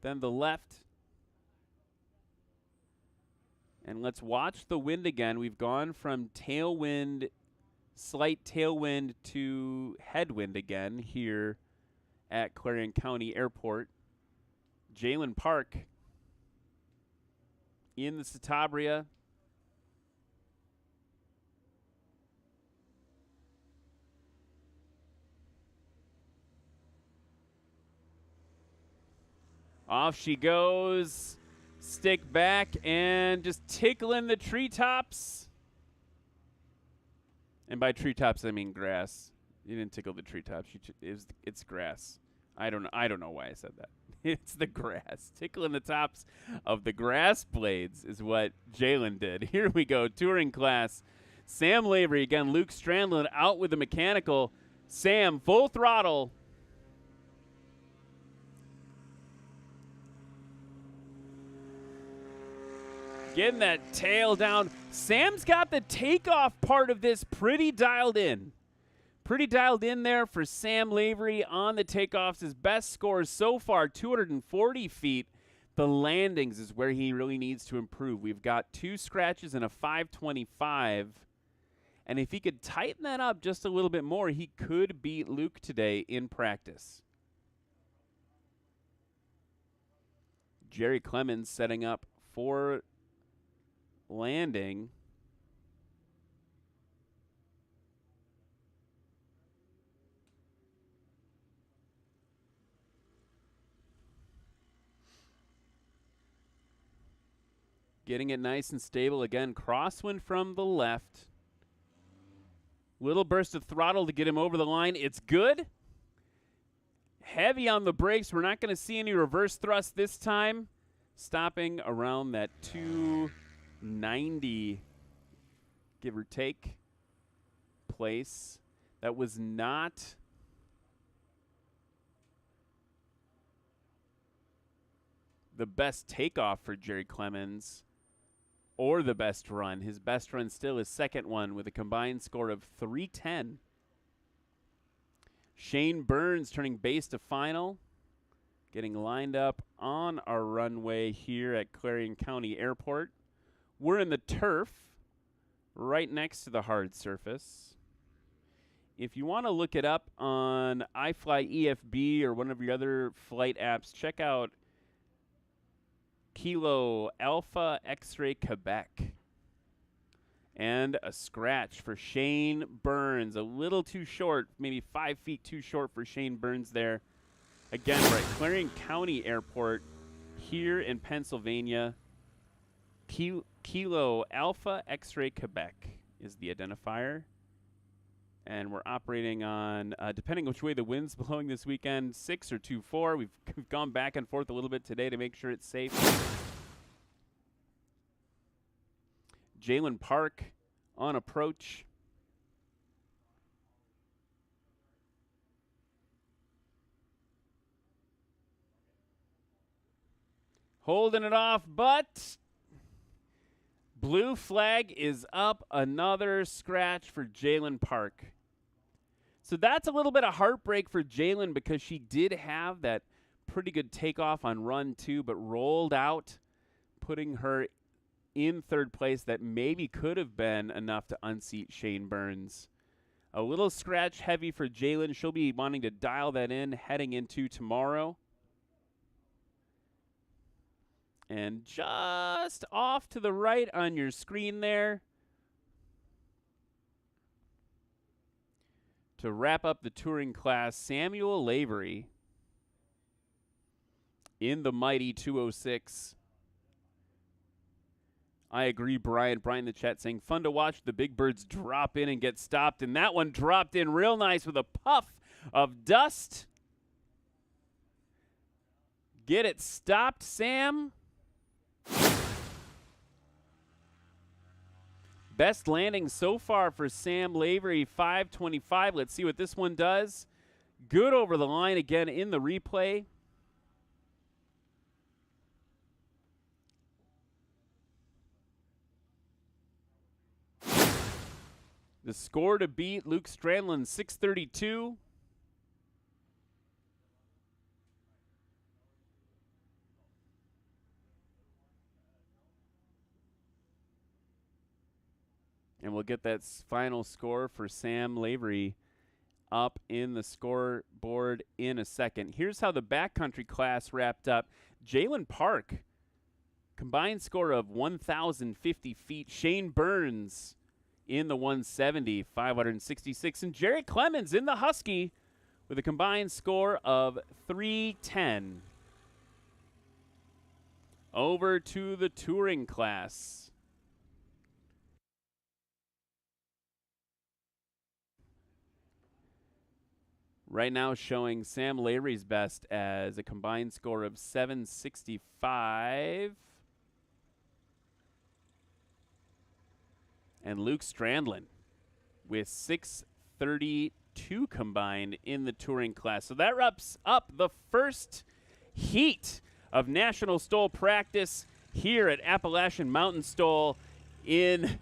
than the left. And let's watch the wind again. We've gone from tailwind, slight tailwind to headwind again here at Clarion County Airport. Jaylen Parks in the Citabria. Off she goes. Stick back and just tickling the treetops. And by treetops, I mean grass. You didn't tickle the treetops. It's grass. I don't know why I said that. It's the grass. Tickling the tops of the grass blades is what Jaylen did. Here we go. Touring class. Sam Lavery, again, Luke Strandin out with the mechanical. Sam, full throttle. Getting that tail down. Sam's got the takeoff part of this pretty dialed in. Pretty dialed in there for Sam Lavery on the takeoffs. His best scores so far, 240 feet. The landings is where he really needs to improve. We've got 2 scratches and a 525. And if he could tighten that up just a little bit more, he could beat Luke today in practice. Jerry Clemens setting up for landing. Getting it nice and stable. Again, crosswind from the left. Little burst of throttle to get him over the line. It's good. Heavy on the brakes. We're not going to see any reverse thrust this time. Stopping around that 290, give or take, place. That was not the best takeoff for Jerry Clemens or the best run. His best run still his second one with a combined score of 310. Shane Burns turning base to final. Getting lined up on our runway here at Clarion County Airport. We're in the turf right next to the hard surface. If you want to look it up on iFlyEFB or one of your other flight apps, check out Kilo Alpha X-Ray Quebec. And a scratch for Shane Burns. A little too short, maybe 5 feet too short for Shane Burns there. Again, we're at Clarion County Airport here in Pennsylvania. Kilo Alpha X-Ray Quebec is the identifier. And we're operating on, depending which way the wind's blowing this weekend, 6 or 2-4. We've gone back and forth a little bit today to make sure it's safe. Jaylen Parks on approach. Holding it off, but blue flag is up. Another scratch for Jaylen Parks. So that's a little bit of heartbreak for Jaylen because she did have that pretty good takeoff on run 2, but rolled out, putting her in third place. That maybe could have been enough to unseat Shane Burns. A little scratch heavy for Jaylen. She'll be wanting to dial that in heading into tomorrow. And just off to the right on your screen there, to wrap up the touring class, Samuel Lavery in the mighty 206. I agree, Brian. Brian in the chat saying, fun to watch the big birds drop in and get stopped. And that one dropped in real nice with a puff of dust. Get it stopped, Sam. Best landing so far for Sam Lavery, 525. Let's see what this one does. Good over the line again in the replay. The score to beat, Luke Strandin, 632. And we'll get that final score for Sam Lavery up in the scoreboard in a second. Here's how the backcountry class wrapped up. Jaylen Parks, combined score of 1,050 feet. Shane Burns in the 170, 566. And Jared Clemens in the Husky with a combined score of 310. Over to the touring class. Right now showing Sam Larry's best as a combined score of 765. And Luke Strandin with 632 combined in the touring class. So that wraps up the first heat of National STOL practice here at Appalachian Mountain STOL in,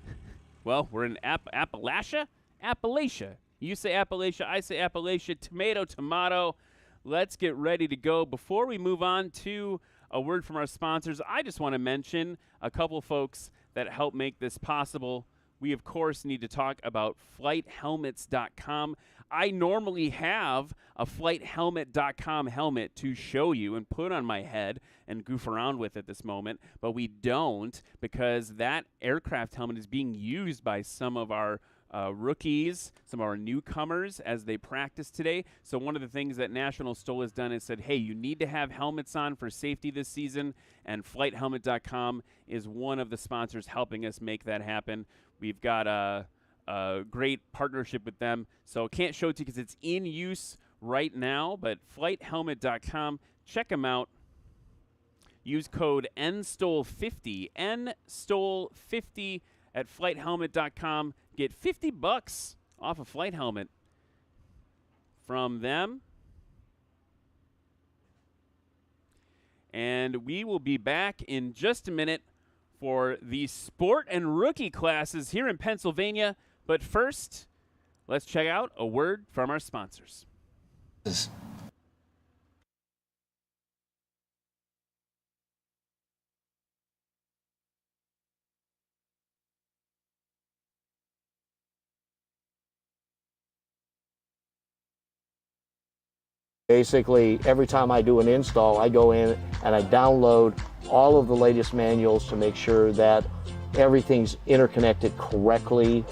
well, we're in Appalachia? Appalachia. You say Appalachia, I say Appalachia. Tomato, tomato. Let's get ready to go. Before we move on to a word from our sponsors, I just want to mention a couple folks that help make this possible. We, of course, need to talk about flighthelmets.com. I normally have a flighthelmet.com helmet to show you and put on my head and goof around with at this moment, but we don't because that aircraft helmet is being used by some of our rookies, some of our newcomers as they practice today. So one of the things that National STOL has done is said, hey, you need to have helmets on for safety this season, and flighthelmet.com is one of the sponsors helping us make that happen. We've got a great partnership with them, so can't show it to you because it's in use right now, but flighthelmet.com, check them out. Use code NSTOL50, NSTOL50 at flighthelmet.com. Get $50 off a flight helmet from them. And we will be back in just a minute for the sport and rookie classes here in Pennsylvania. But first, let's check out a word from our sponsors. Basically, every time I do an install, I go in and I download all of the latest manuals to make sure that everything's interconnected correctly.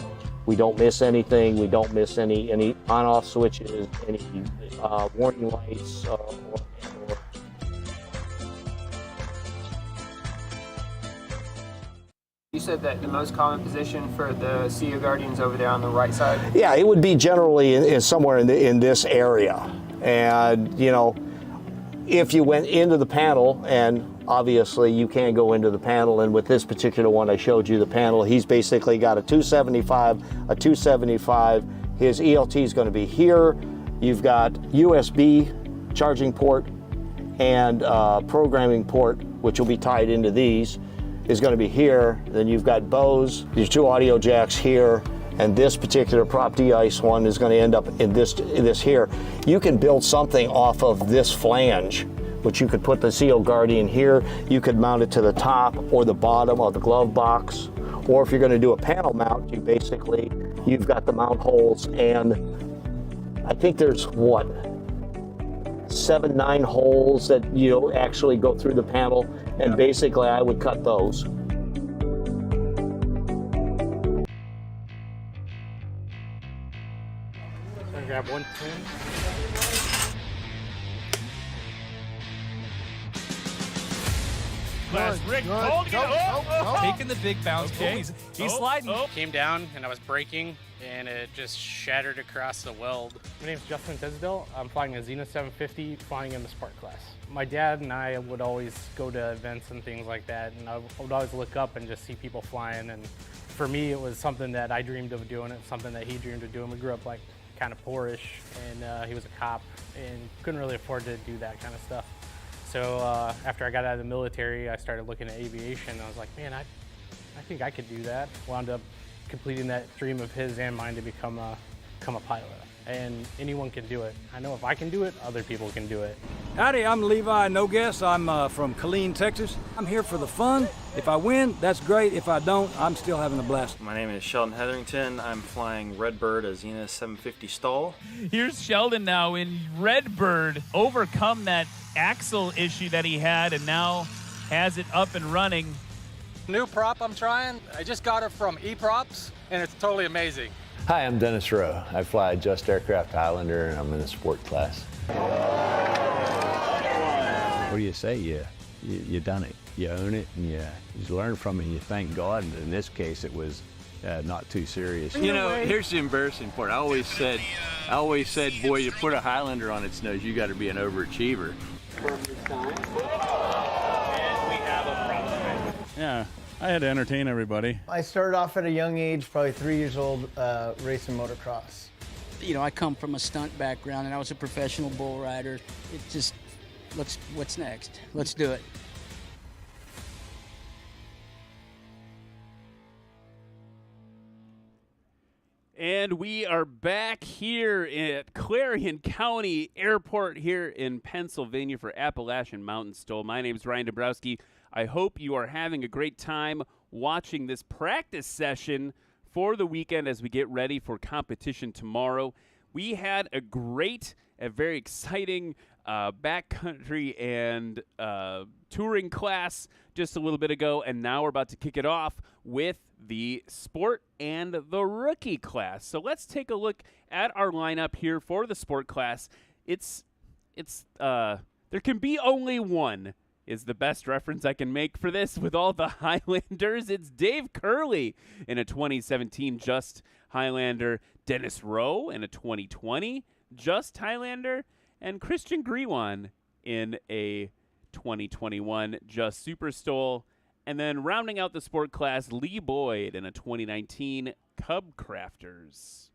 We don't miss anything. We don't miss any on-off switches, any warning lights. You said that the most common position for the CEO Guardian's over there on the right side? Yeah, it would be generally somewhere in this area. And, you know, if you went into the panel, and obviously you can go into the panel, and with this particular one I showed you the panel, he's basically got a 275. His ELT is going to be here. You've got USB charging port and programming port, which will be tied into these, is going to be here. Then you've got Bose, these two audio jacks here, and this particular prop de-ice one is going to end up in this here. You can build something off of this flange, which you could put the CO Guardian here. You could mount it to the top or the bottom of the glove box. Or if you're going to do a panel mount, you've got the mount holes, and I think there's 7-9 holes that actually go through the panel, and basically I would cut those. Grab one pin. Rick, making the big bounce. Okay. He's sliding. Came down and I was braking and it just shattered across the weld. My name's Justin Tisdale. I'm flying a Zenith 750, flying in the Spark class. My dad and I would always go to events and things like that, and I would always look up and just see people flying, and for me it was something that I dreamed of doing. It's something that he dreamed of doing. We grew up like kind of poorish, and he was a cop and couldn't really afford to do that kind of stuff. So after I got out of the military, I started looking at aviation. I was like, man, I think I could do that. Wound up completing that dream of his and mine to become a pilot. and anyone can do it. I know if I can do it, other people can do it. Howdy, I'm Levi No Guess. I'm from Killeen, Texas. I'm here for the fun. If I win, that's great. If I don't, I'm still having a blast. My name is Sheldon Hetherington. I'm flying Redbird, a Xena 750 STOL. Here's Sheldon now in Redbird, overcome that axle issue that he had and now has it up and running. New prop I'm trying. I just got it from eProps, and it's totally amazing. Hi, I'm Dennis Rowe. I fly Just Aircraft Highlander, and I'm in the sport class. What do you say? You done it. You own it, and you learn from it, and you thank God. And in this case, it was not too serious. You know, here's the embarrassing part. I always said, boy, you put a Highlander on its nose, you got to be an overachiever. Yeah, I had to entertain everybody. I started off at a young age, probably 3 years old, racing motocross. You know, I come from a stunt background, and I was a professional bull rider. It just, what's next? Let's do it. And we are back here at Clarion County Airport here in Pennsylvania for Appalachian Mountain STOL. My name is Ryan Dabrowski. I hope you are having a great time watching this practice session for the weekend as we get ready for competition tomorrow. We had a very exciting backcountry and touring class just a little bit ago, and now we're about to kick it off with the sport and the rookie class. So let's take a look at our lineup here for the sport class. There can be only one is the best reference I can make for this with all the Highlanders. It's Dave Curley in a 2017 Just Highlander, Dennis Rowe in a 2020 Just Highlander, and Christian Griwan in a 2021 Just Super STOL. And then rounding out the sport class, Lee Boyd in a 2019 Cub Crafters.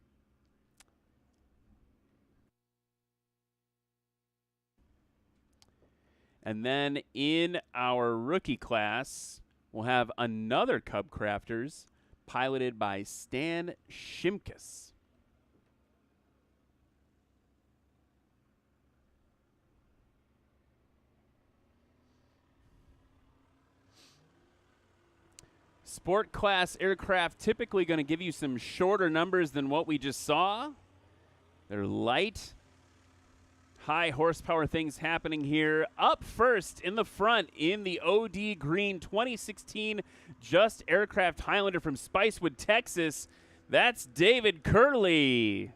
And then in our rookie class, we'll have another Cub Crafters piloted by Stan Shimkus. Sport class aircraft typically going to give you some shorter numbers than what we just saw. They're light, high horsepower things happening here. Up first in the front in the OD Green 2016 Just Aircraft Highlander from Spicewood, Texas. That's David Curley.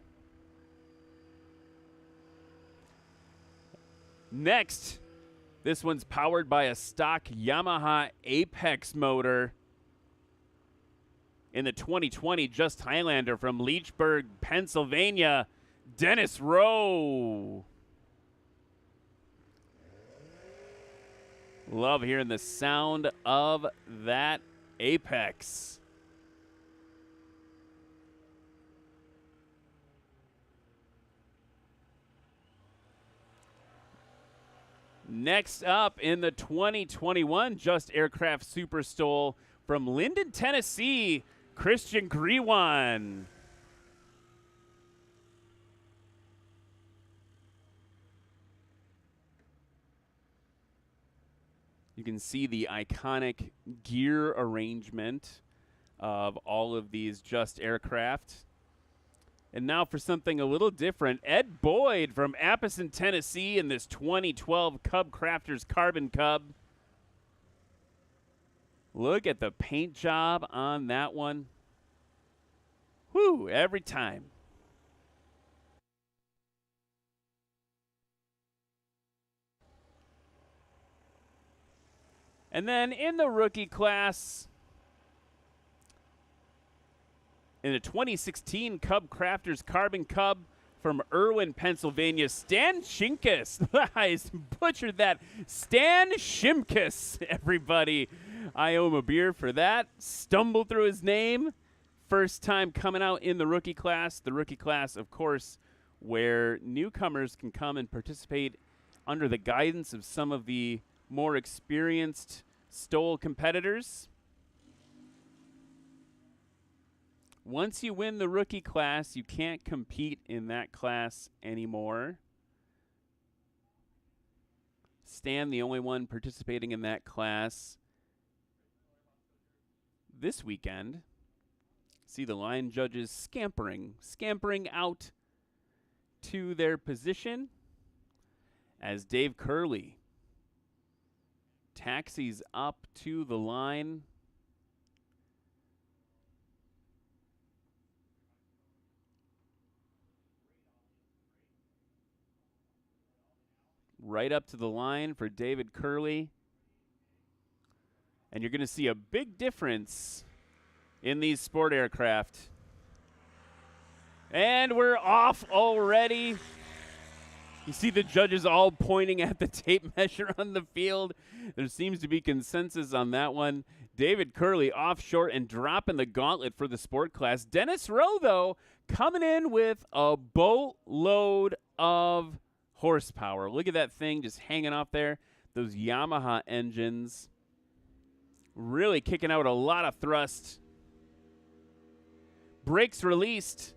Next, this one's powered by a stock Yamaha Apex motor. In the 2020 Just Highlander from Leechburg, Pennsylvania, Dennis Rowe. Love hearing the sound of that Apex. Next up in the 2021 Just Aircraft Super STOL from Linden, Tennessee, Christian Griwan. You can see the iconic gear arrangement of all of these Just aircraft. And now for something a little different, Ed Boyd from Appalachian, Tennessee in this 2012 Cub Crafters Carbon Cub. Look at the paint job on that one. Whew, every time. And then in the rookie class, in the 2016 Cub Crafters Carbon Cub from Irwin, Pennsylvania, Stan Shimkus. I butchered that. Stan Shimkus, everybody. I owe him a beer for that. Stumbled through his name. First time coming out in the rookie class. The rookie class, of course, where newcomers can come and participate under the guidance of some of the more experienced STOL competitors. Once you win the rookie class, you can't compete in that class anymore. Stan, the only one participating in that class this weekend. See the line judges scampering out to their position as Dave Curley taxis up to the line. Right up to the line for David Curley. And you're going to see a big difference in these sport aircraft. And we're off already. You see the judges all pointing at the tape measure on the field. There seems to be consensus on that one. David Curley off short and dropping the gauntlet for the sport class. Dennis Rowe, though, coming in with a boatload of horsepower. Look at that thing just hanging off there. Those Yamaha engines really kicking out a lot of thrust. Brakes released.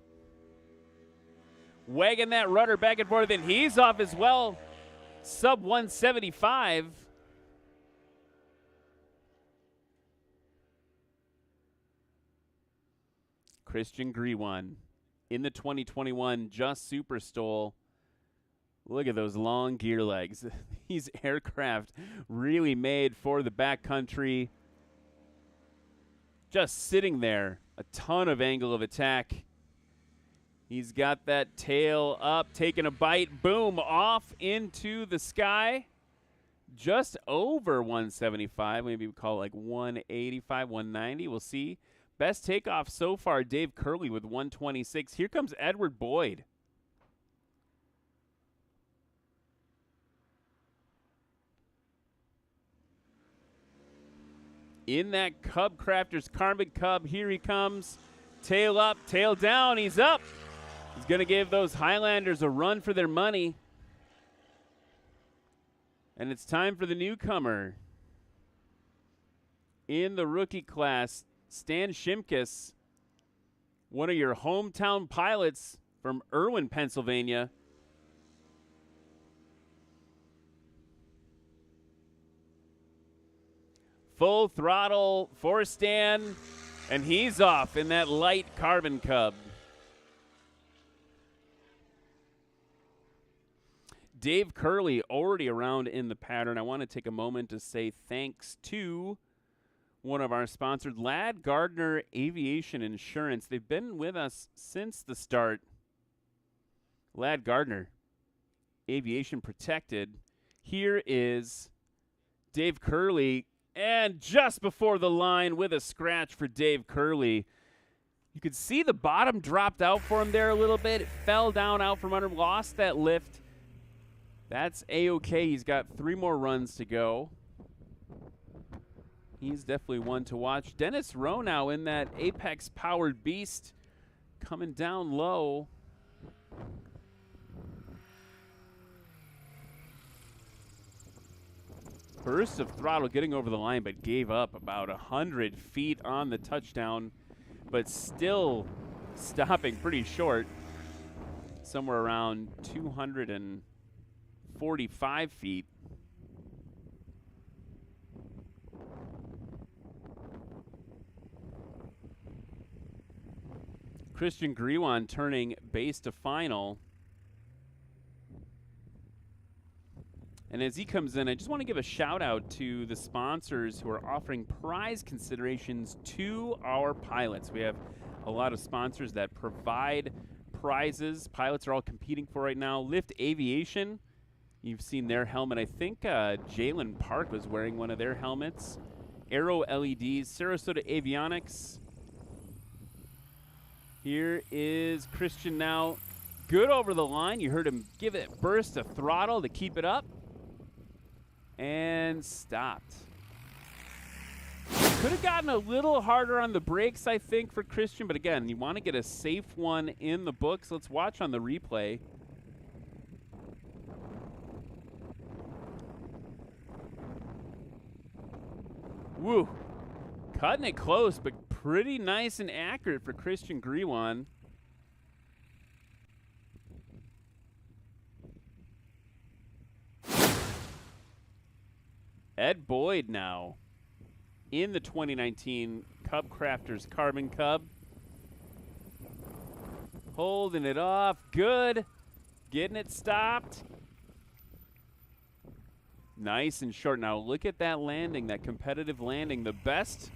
Wagging that rudder back and forth, and he's off as well. Sub 175. Christian Griwan in the 2021 Just Super STOL. Look at those long gear legs. These aircraft really made for the backcountry. Just sitting there. A ton of angle of attack. He's got that tail up, taking a bite. Boom, off into the sky. Just over 175. Maybe we call it like 185, 190. We'll see. Best takeoff so far, Dave Curley with 126. Here comes Edward Boyd. In that Cub Crafters Carbon Cub, here he comes. Tail up, tail down, he's up. He's going to give those Highlanders a run for their money. And it's time for the newcomer. In the rookie class, Stan Shimkus, one of your hometown pilots from Irwin, Pennsylvania. Full throttle for Stan, and he's off in that light Carbon Cub. Dave Curley already around in the pattern. I want to take a moment to say thanks to one of our sponsors, Ladd Gardner Aviation Insurance. They've been with us since the start. Ladd Gardner, Aviation Protected. Here is Dave Curley. And just before the line with a scratch for Dave Curley. You could see the bottom dropped out for him there a little bit. It fell down out from under him, lost that lift. That's A-okay. He's got 3 more runs to go. He's definitely one to watch. Dennis Rowe now in that Apex-powered beast coming down low. Burst of throttle getting over the line, but gave up about 100 feet on the touchdown, but still stopping pretty short, somewhere around 245 feet. Christian Griwan turning base to final. And as he comes in, I just want to give a shout out to the sponsors who are offering prize considerations to our pilots. We have a lot of sponsors that provide prizes pilots are all competing for right now. Lift Aviation, you've seen their helmet. I think Jaylen Parks was wearing one of their helmets. Aero LEDs, Sarasota Avionics. Here is Christian now. Good over the line. You heard him give it burst of throttle to keep it up. And stopped. Could have gotten a little harder on the brakes, I think, for Christian. But again, you want to get a safe one in the books. Let's watch on the replay. Woo. Cutting it close, but Pretty nice and accurate for Christian Griwan. Ed Boyd now in the 2019 Cub Crafters Carbon Cub. Holding it off. Good. Getting it stopped. Nice and short. Now look at that landing, that competitive landing. The best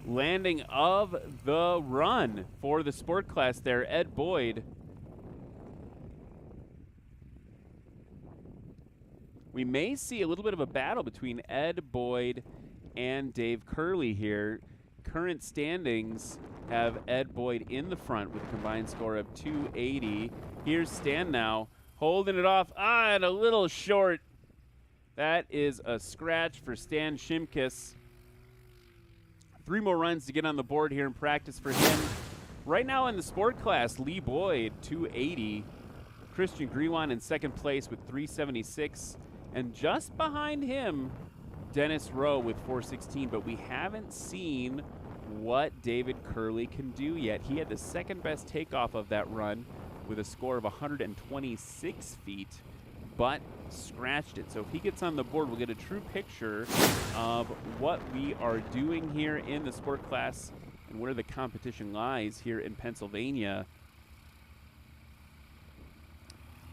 landing of the run for the sport class there, Ed Boyd. We may see a little bit of a battle between Ed Boyd and Dave Curley here. Current standings have Ed Boyd in the front with a combined score of 280. Here's Stan now, holding it off. And a little short. That is a scratch for Stan Shimkus. 3 more runs to get on the board here in practice for him. Right now in the sport class, Lee Boyd, 280. Christian Griwan in second place with 376. And just behind him, Dennis Rowe with 416. But we haven't seen what David Curley can do yet. He had the second best takeoff of that run with a score of 126 feet, but scratched it. So if he gets on the board, we'll get a true picture of what we are doing here in the sport class and where the competition lies here in Pennsylvania.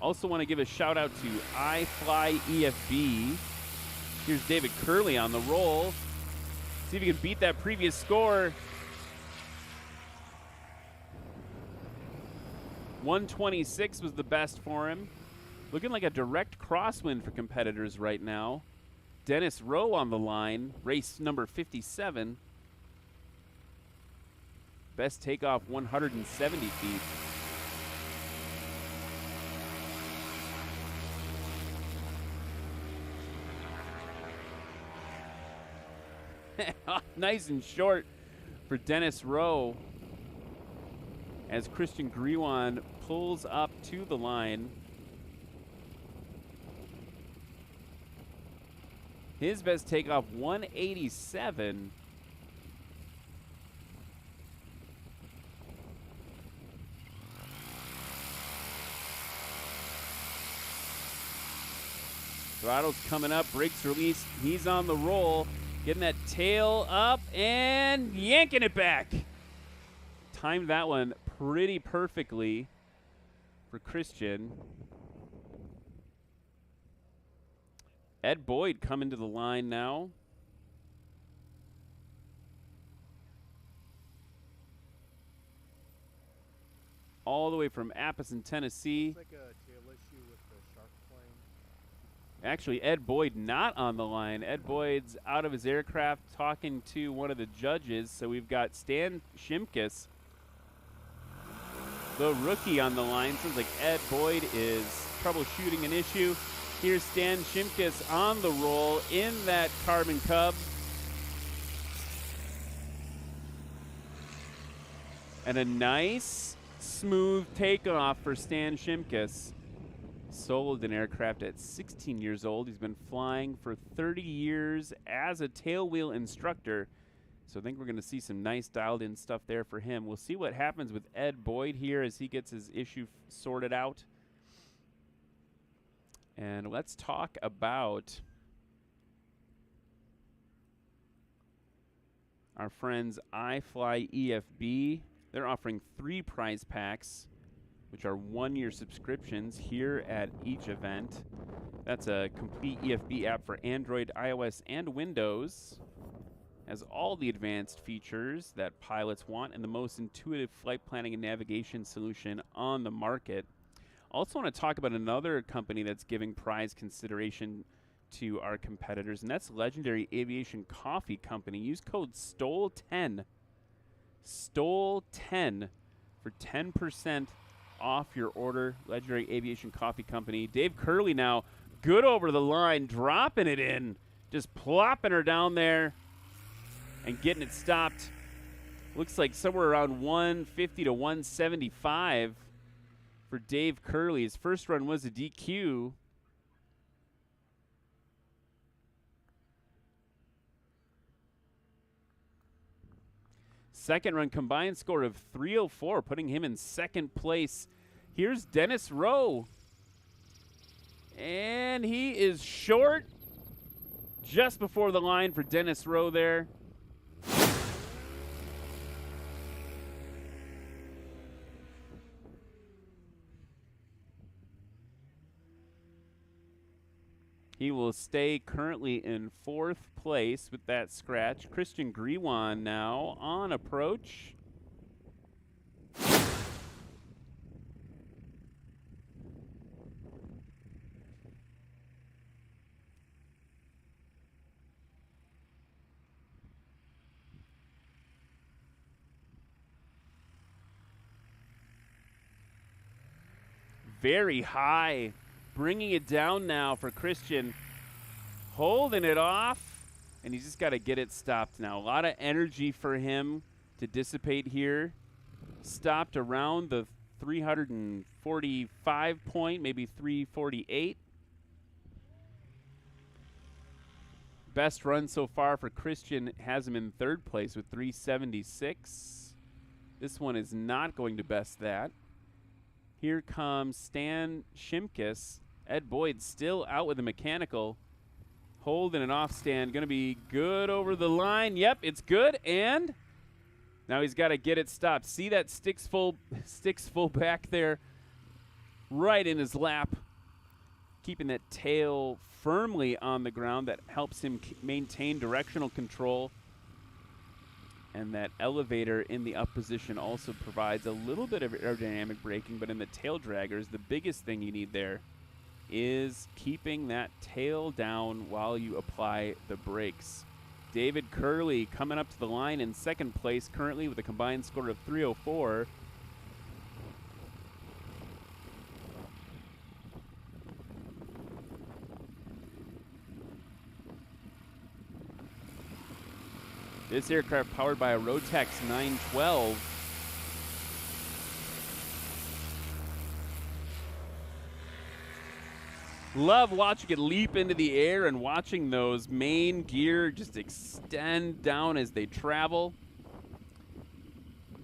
Also want to give a shout out to iFly EFB. Here's David Curley on the roll. See if he can beat that previous score. 126 was the best for him. Looking like a direct crosswind for competitors right now. Dennis Rowe on the line, race number 57. Best takeoff, 170 feet. Nice and short for Dennis Rowe as Christian Griwan pulls up to the line. His best takeoff, 187. Throttle's coming up, brakes released. He's on the roll, getting that tail up and yanking it back. Timed that one pretty perfectly for Christian. Ed Boyd coming to the line now. All the way from Appleton, Tennessee. It's like a tail issue with the shark plane. Actually, Ed Boyd not on the line. Ed Boyd's out of his aircraft talking to one of the judges. So we've got Stan Shimkus, the rookie, on the line. Sounds like Ed Boyd is troubleshooting an issue. Here's Stan Shimkus on the roll in that Carbon Cub. And a nice, smooth takeoff for Stan Shimkus. Sold an aircraft at 16 years old. He's been flying for 30 years as a tailwheel instructor. So I think we're going to see some nice dialed-in stuff there for him. We'll see what happens with Ed Boyd here as he gets his issue sorted out. And let's talk about our friends iFly EFB. They're offering 3 prize packs, which are 1-year subscriptions here at each event. That's a complete EFB app for Android, iOS, and Windows. Has all the advanced features that pilots want and the most intuitive flight planning and navigation solution on the market. Also want to talk about another company that's giving prize consideration to our competitors, and that's Legendary Aviation Coffee Company. Use code STOL10. STOL10 for 10% off your order. Legendary Aviation Coffee Company. Dave Curley now good over the line, dropping it in, just plopping her down there and getting it stopped. Looks like somewhere around 150 to 175 for Dave Curley. His first run was a DQ. Second run combined score of 304, putting him in second place. Here's Dennis Rowe. And he is short just before the line for Dennis Rowe there. He will stay currently in fourth place with that scratch. Christian Griwan now on approach. Very high. Bringing it down now for Christian. Holding it off. And he's just got to get it stopped now. A lot of energy for him to dissipate here. Stopped around the 345 point, maybe 348. Best run so far for Christian has him in third place with 376. This one is not going to best that. Here comes Stan Shimkus. Ed Boyd still out with the mechanical. Holding an off stand. Going to be good over the line. Yep, it's good. And now he's got to get it stopped. See that sticks full back there right in his lap. Keeping that tail firmly on the ground. That helps him maintain directional control. And that elevator in the up position also provides a little bit of aerodynamic braking, but in the tail draggers, the biggest thing you need there is keeping that tail down while you apply the brakes. David Curley coming up to the line in second place currently with a combined score of 304. This aircraft powered by a Rotax 912. Love watching it leap into the air and watching those main gear just extend down as they travel.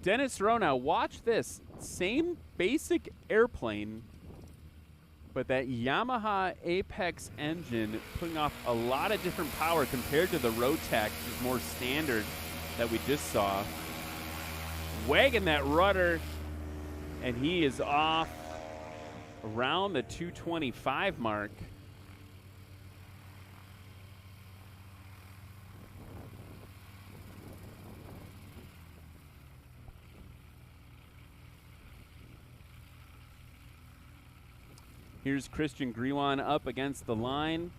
Dennis Rowe, now watch this. Same basic airplane, but that Yamaha Apex engine putting off a lot of different power compared to the Rotax, which is more standard that we just saw. Wagging that rudder, and he is off around the 225 mark. Here's Christian Griwan up against the line.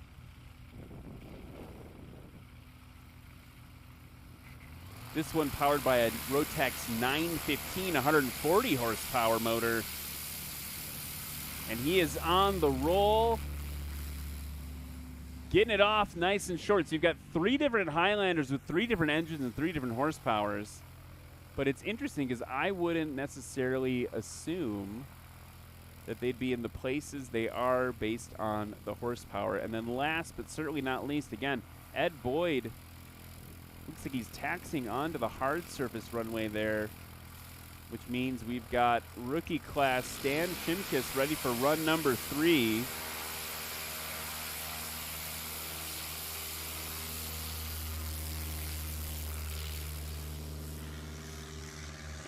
This one powered by a Rotax 915, 140 horsepower motor. And he is on the roll. Getting it off nice and short. So you've got three different Highlanders with three different engines and three different horsepowers. But it's interesting because I wouldn't necessarily assume that they'd be in the places they are based on the horsepower. And then last but certainly not least, again, Ed Boyd. Looks like he's taxiing onto the hard surface runway there, which means we've got rookie class Stan Shimkus ready for run number 3.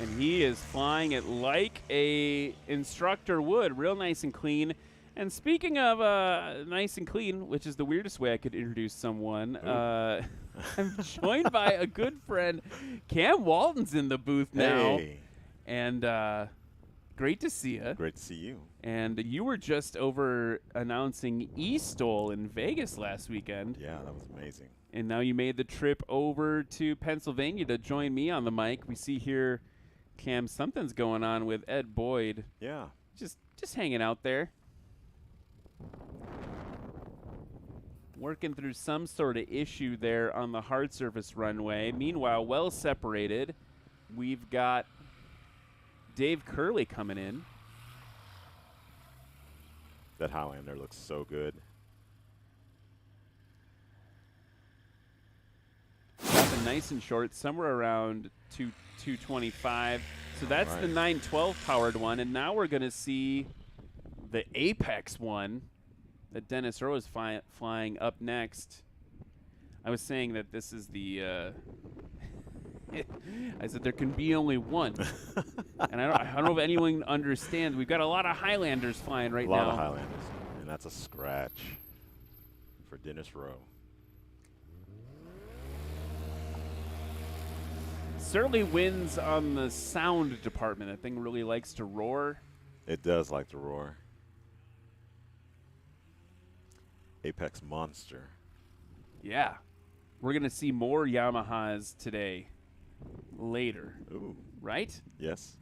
And he is flying it like a instructor would, real nice and clean. And speaking of nice and clean, which is the weirdest way I could introduce someone, I'm joined by a good friend. Cam Walton's in the booth now. Hey. And great to see you. Great to see you. And you were just over announcing STOL in Vegas last weekend. Yeah, that was amazing. And now you made the trip over to Pennsylvania to join me on the mic. We see here, Cam, something's going on with Ed Boyd. Yeah. Just hanging out there. Working through some sort of issue there on the hard surface runway. Meanwhile, well separated, we've got Dave Curley coming in. That Highlander looks so good. Stopping nice and short, somewhere around 225. So that's Right. the 912 powered one, and now we're going to see the Apex one that Dennis Rowe is flying up next. I was saying that this is the I said there can be only one. And I don't know if anyone understands. We've got a lot of Highlanders flying right now. A lot of Highlanders. And that's a scratch for Dennis Rowe. Certainly wins on the sound department. That thing really likes to roar. It does like to roar. Apex Monster. Yeah. We're going to see more Yamahas today. Later. Ooh. Right? Yes.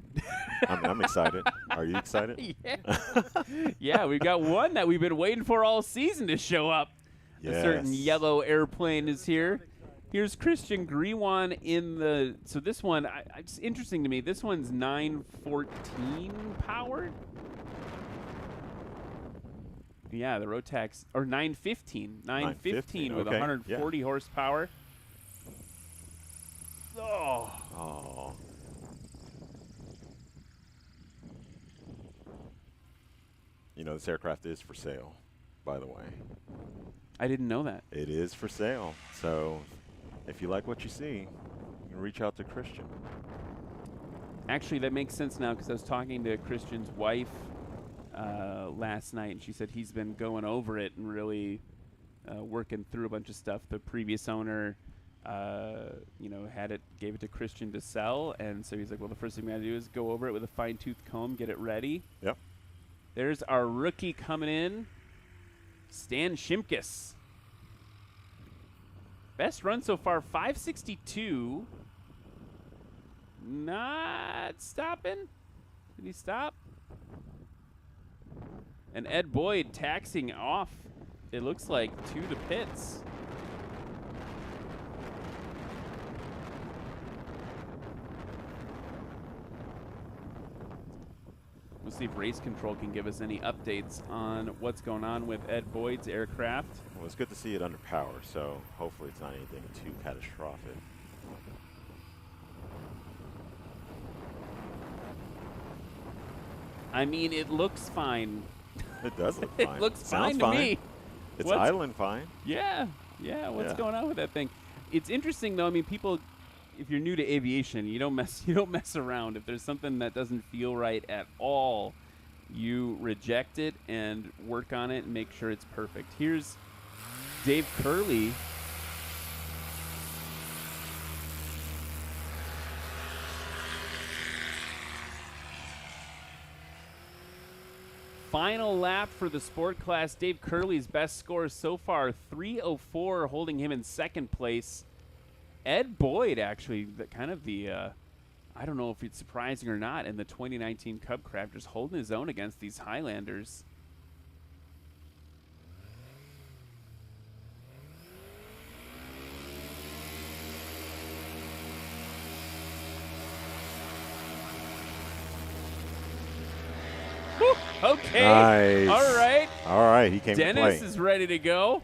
I'm excited. Are you excited? Yeah. Yeah, we've got one that we've been waiting for all season to show up. Yes. A certain yellow airplane is here. Here's Christian Griwan in the... So this one, it's interesting to me. This one's 914 powered. Yeah, the Rotax... Or 915. 915 with okay. 140 horsepower. Oh. Oh. You know, this aircraft is for sale, by the way. I didn't know that. It is for sale. So if you like what you see, you can reach out to Christian. Actually, that makes sense now because I was talking to Christian's wife last night, and she said he's been going over it and really working through a bunch of stuff. The previous owner, gave it to Christian to sell, and so he's like, well, the first thing we got to do is go over it with a fine-tooth comb, get it ready. Yep. There's our rookie coming in, Stan Shimkus. Best run so far, 562. Not stopping. Did he stop? And Ed Boyd taxing off, it looks like, to the pits. We'll see if race control can give us any updates on what's going on with Ed Boyd's aircraft. Well, it's good to see it under power, so hopefully it's not anything too catastrophic. I mean, it looks fine. It does look It fine. looks Sounds fine to me. It's idling fine. Yeah, yeah. What's Yeah. going on with that thing? It's interesting though. I mean, people, if you're new to aviation, you don't mess around. If there's something that doesn't feel right at all, you reject it and work on it and make sure it's perfect. Here's Dave Curley. Final lap for the sport class. Dave Curley's best score so far, 3:04, holding him in second place. Ed Boyd, actually, I don't know if it's surprising or not, in the 2019 Cub Craft, just holding his own against these Highlanders. Whew, okay. Nice. All right. All right, he came to play. Dennis is ready to go.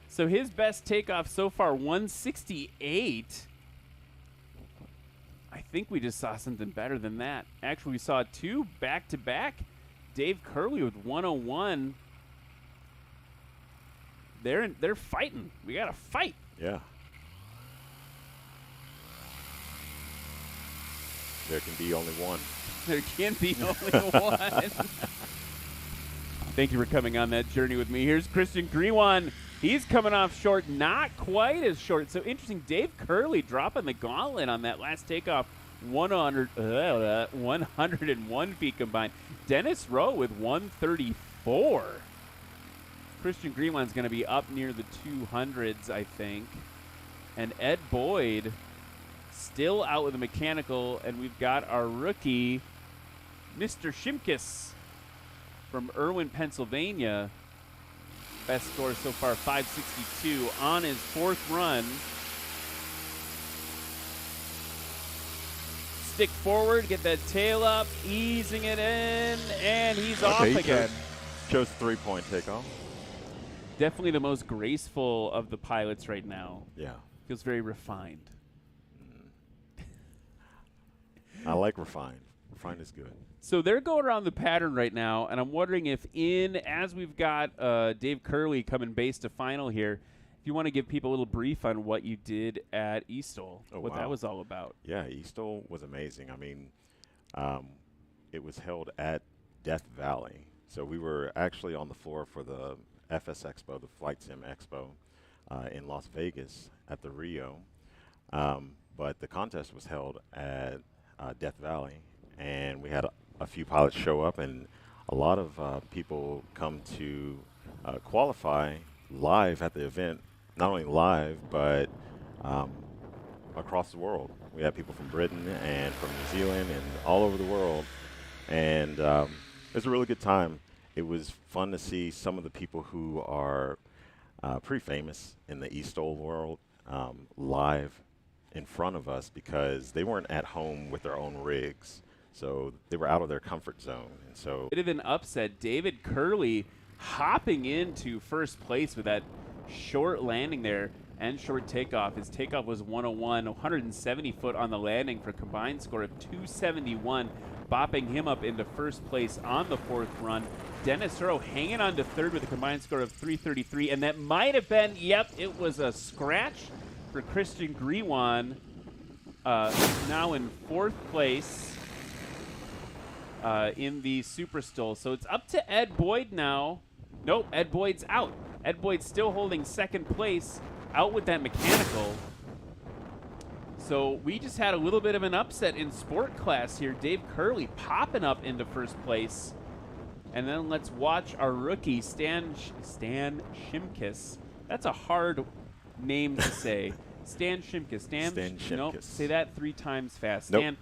So his best takeoff so far, 168. I think we just saw something better than that. Actually, we saw two back-to-back. Dave Curley with 101. They're fighting. We got to fight. Yeah. There can be only one. There can be only one. Thank you for coming on that journey with me. Here's Christian Griwan. He's coming off short, not quite as short. So interesting, Dave Curley dropping the gauntlet on that last takeoff, 101 feet combined. Dennis Rowe with 134. Christian Griwan's going to be up near the 200s, I think. And Ed Boyd still out with a mechanical, and we've got our rookie, Mr. Shimkus from Irwin, Pennsylvania. Best score so far, 562 on his fourth run. Stick forward, get that tail up, easing it in, and he's off again. Chose 3-point takeoff. Definitely the most graceful of the pilots right now. Yeah. Feels very refined. I like refined. Refined is good. So they're going around the pattern right now, and I'm wondering if as we've got Dave Curley coming base to final here, if you want to give people a little brief on what you did at STOL, that was all about. Yeah, STOL was amazing. I mean, it was held at Death Valley. So we were actually on the floor for the FS Expo, the Flight Sim Expo, in Las Vegas at the Rio. But the contest was held at Death Valley, and we had a few pilots show up, and a lot of people come to qualify live at the event, not only live, but across the world. We had people from Britain and from New Zealand and all over the world, and it was a really good time. It was fun to see some of the people who are pretty famous in the STOL world live in front of us, because they weren't at home with their own rigs. So they were out of their comfort zone. And so Bit of an upset. David Curley hopping into first place with that short landing there and short takeoff. His takeoff was 101, 170 foot on the landing for a combined score of 271, bopping him up into first place on the fourth run. Dennis Hurrow hanging on to third with a combined score of 333, and that might have been, it was a scratch for Christian Griwan, now in fourth place in the Super STOL. So it's up to Ed Boyd now. Nope, Ed Boyd's out. Ed Boyd's still holding second place, out with that mechanical. So we just had a little bit of an upset in sport class here. Dave Curley popping up into first place. And then let's watch our rookie, Stan Shimkus. That's a hard name to say. Stan Shimkus. Stan Shimkus. Nope, say that 3 times fast. Nope.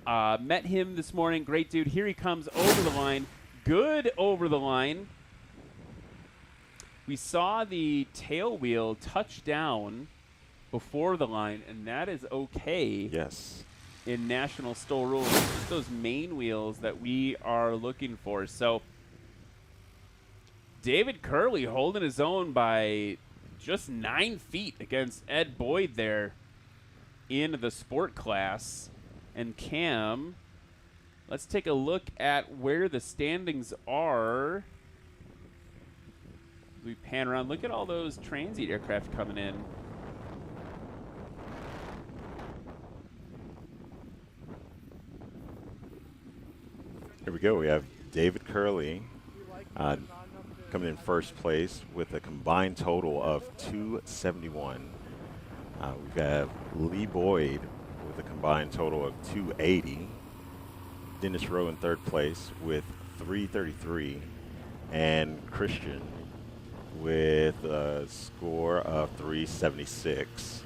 Stan, met him this morning. Great dude. Here he comes over the line. Good over the line. We saw the tail wheel touch down before the line, and that is okay. Yes. In National STOL rules. It's those main wheels that we are looking for. So David Curley holding his own by just 9 feet against Ed Boyd there in the sport class. And Cam, let's take a look at where the standings are. We pan around. Look at all those transient aircraft coming in. Here we go. We have David Curley coming in first place with a combined total of 271. We've got Lee Boyd with a combined total of 280. Dennis Rowe in third place with 333. And Christian with a score of 376.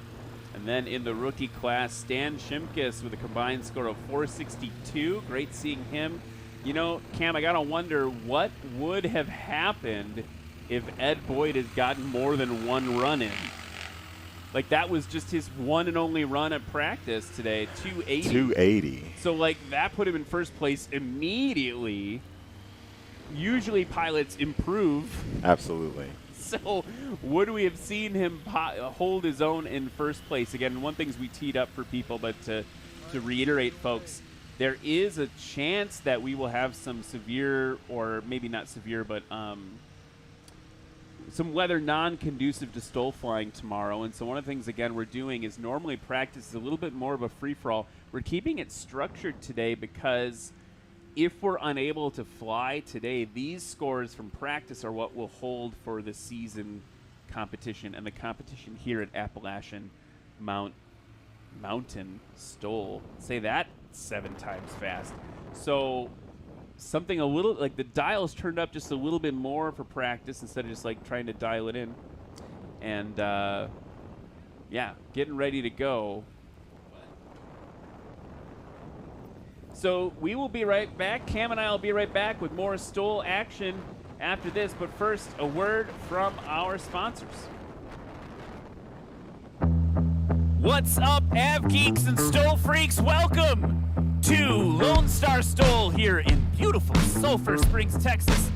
And then in the rookie class, Stan Shimkus with a combined score of 462. Great seeing him. You know, Cam, I got to wonder what would have happened if Ed Boyd had gotten more than one run in. Like, that was just his one and only run at practice today, 280. 280. So, like, that put him in first place immediately. Usually pilots improve. Absolutely. So would we have seen him hold his own in first place? Again, one thing we teed up for people, but to reiterate, folks, there is a chance that we will have some severe, or maybe not severe, but some weather non-conducive to STOL flying tomorrow. And so one of the things, again, we're doing is normally practice is a little bit more of a free-for-all. We're keeping it structured today because if we're unable to fly today, these scores from practice are what will hold for the season competition and the competition here at Appalachian Mountain STOL. Say that 7 times fast. So something a little like the dial's turned up just a little bit more for practice instead of just like trying to dial it in. And yeah, getting ready to go. So we will be right back. Cam and I will be right back with more STOL action after this. But first, a word from our sponsors. What's up, Av Geeks and STOL Freaks? Welcome to Lone Star STOL here in beautiful Sulphur Springs, Texas.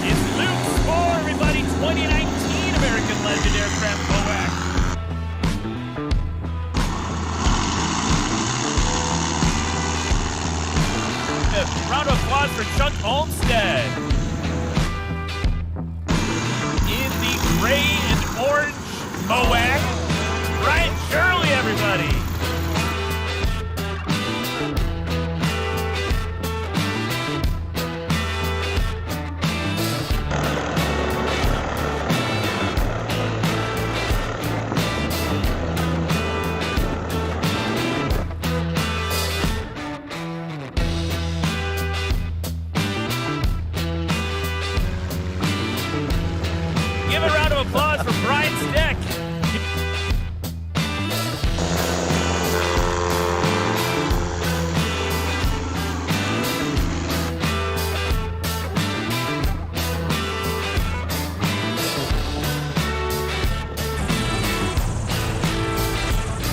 It's Luke Spore, everybody, 2019 American Legend Aircraft BOAC. Chuck Olmstead. In the gray and orange Moet